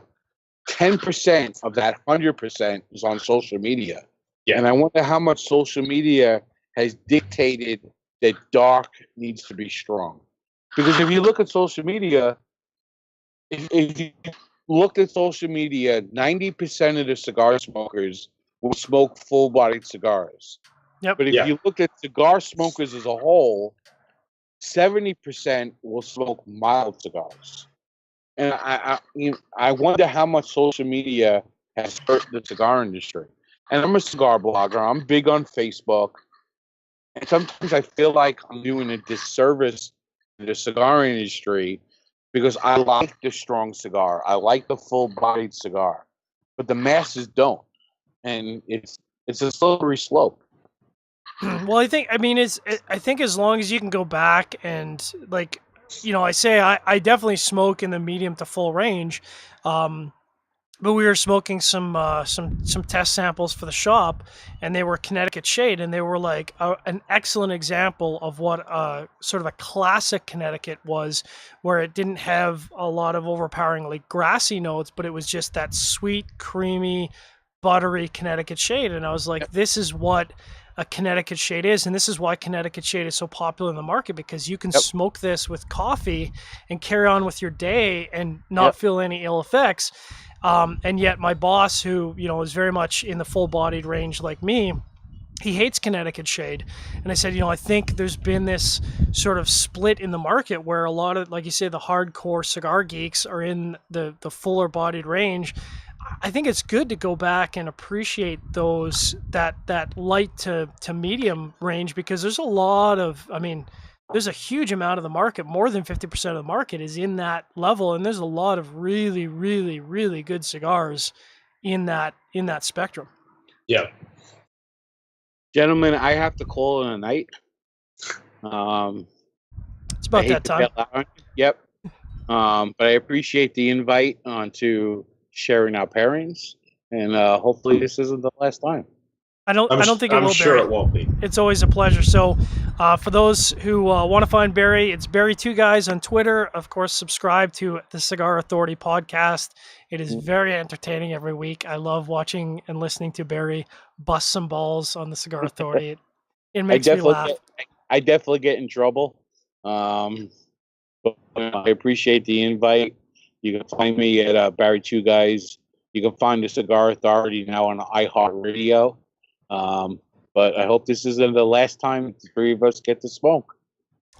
[SPEAKER 3] 10% of that 100% is on social media.
[SPEAKER 2] Yeah.
[SPEAKER 3] And I wonder how much social media has dictated that dark needs to be strong. Because if you look at social media, if you looked at social media, 90% of the cigar smokers will smoke full-bodied cigars.
[SPEAKER 1] Yep.
[SPEAKER 3] But if you look at cigar smokers as a whole, 70% will smoke mild cigars. And I wonder how much social media has hurt the cigar industry. And I'm a cigar blogger. I'm big on Facebook. And sometimes I feel like I'm doing a disservice to the cigar industry because I like the strong cigar. I like the full-bodied cigar. But the masses don't. And it's a slippery slope.
[SPEAKER 1] Well, I think as long as you can go back and like, I definitely smoke in the medium to full range, but we were smoking some test samples for the shop, and they were Connecticut shade, and they were like an excellent example of what sort of a classic Connecticut was, where it didn't have a lot of overpowering like grassy notes, but it was just that sweet, creamy, buttery Connecticut shade. And I was like, this is what a Connecticut shade is, and this is why Connecticut shade is so popular in the market, because you can smoke this with coffee and carry on with your day and not feel any ill effects. And yet my boss, who is very much in the full-bodied range like me, he hates Connecticut shade. And I said, I think there's been this sort of split in the market where a lot of, like you say, the hardcore cigar geeks are in the fuller bodied range. I think it's good to go back and appreciate that light to medium range, because there's there's a huge amount of the market, more than 50% of the market is in that level. And there's a lot of really, really, really good cigars in that spectrum.
[SPEAKER 2] Yeah.
[SPEAKER 3] Gentlemen, I have to call it a night.
[SPEAKER 1] It's about that time.
[SPEAKER 3] Yep. But I appreciate the invite onto sharing our pairings, and hopefully this isn't the last time.
[SPEAKER 1] I don't think it will.
[SPEAKER 2] I'm sure
[SPEAKER 1] Barry.
[SPEAKER 2] it won't be.
[SPEAKER 1] It's always a pleasure. So, for those who want to find Barry, it's Barry2Guys on Twitter. Of course, subscribe to the Cigar Authority podcast. It is very entertaining every week. I love watching and listening to Barry bust some balls on the Cigar Authority. It makes me laugh.
[SPEAKER 3] I definitely get in trouble. But I appreciate the invite. You can find me at Barry2Guys. You can find the Cigar Authority now on iHeartRadio. But I hope this isn't the last time the three of us get to smoke.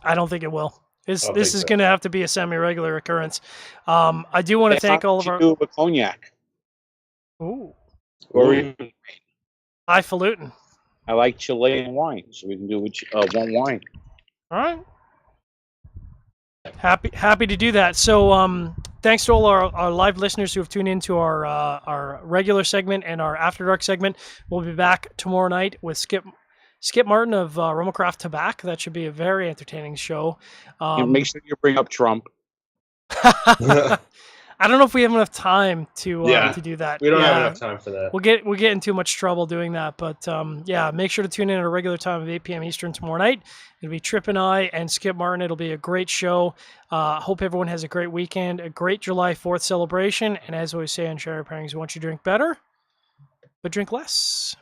[SPEAKER 1] I don't think it will. This is going to have to be a semi-regular occurrence. I do want to thank all of our...
[SPEAKER 3] do with cognac.
[SPEAKER 1] Ooh.
[SPEAKER 3] Or even...
[SPEAKER 1] Highfalutin.
[SPEAKER 3] I like Chilean wine, so we can do one wine.
[SPEAKER 1] All right. Happy to do that. So thanks to all our live listeners who have tuned into our regular segment and our After Dark segment. We'll be back tomorrow night with Skip Martin of Romacraft Tobacco. That should be a very entertaining show.
[SPEAKER 3] Make sure you bring up Trump.
[SPEAKER 1] I don't know if we have enough time to do that.
[SPEAKER 2] We don't have enough time for that.
[SPEAKER 1] We'll get in too much trouble doing that. But make sure to tune in at a regular time of 8 p.m. Eastern tomorrow night. It'll be Tripp and I and Skip Martin. It'll be a great show. Hope everyone has a great weekend, a great July 4th celebration. And as always say on Share Pairings, we want you to drink better, but drink less.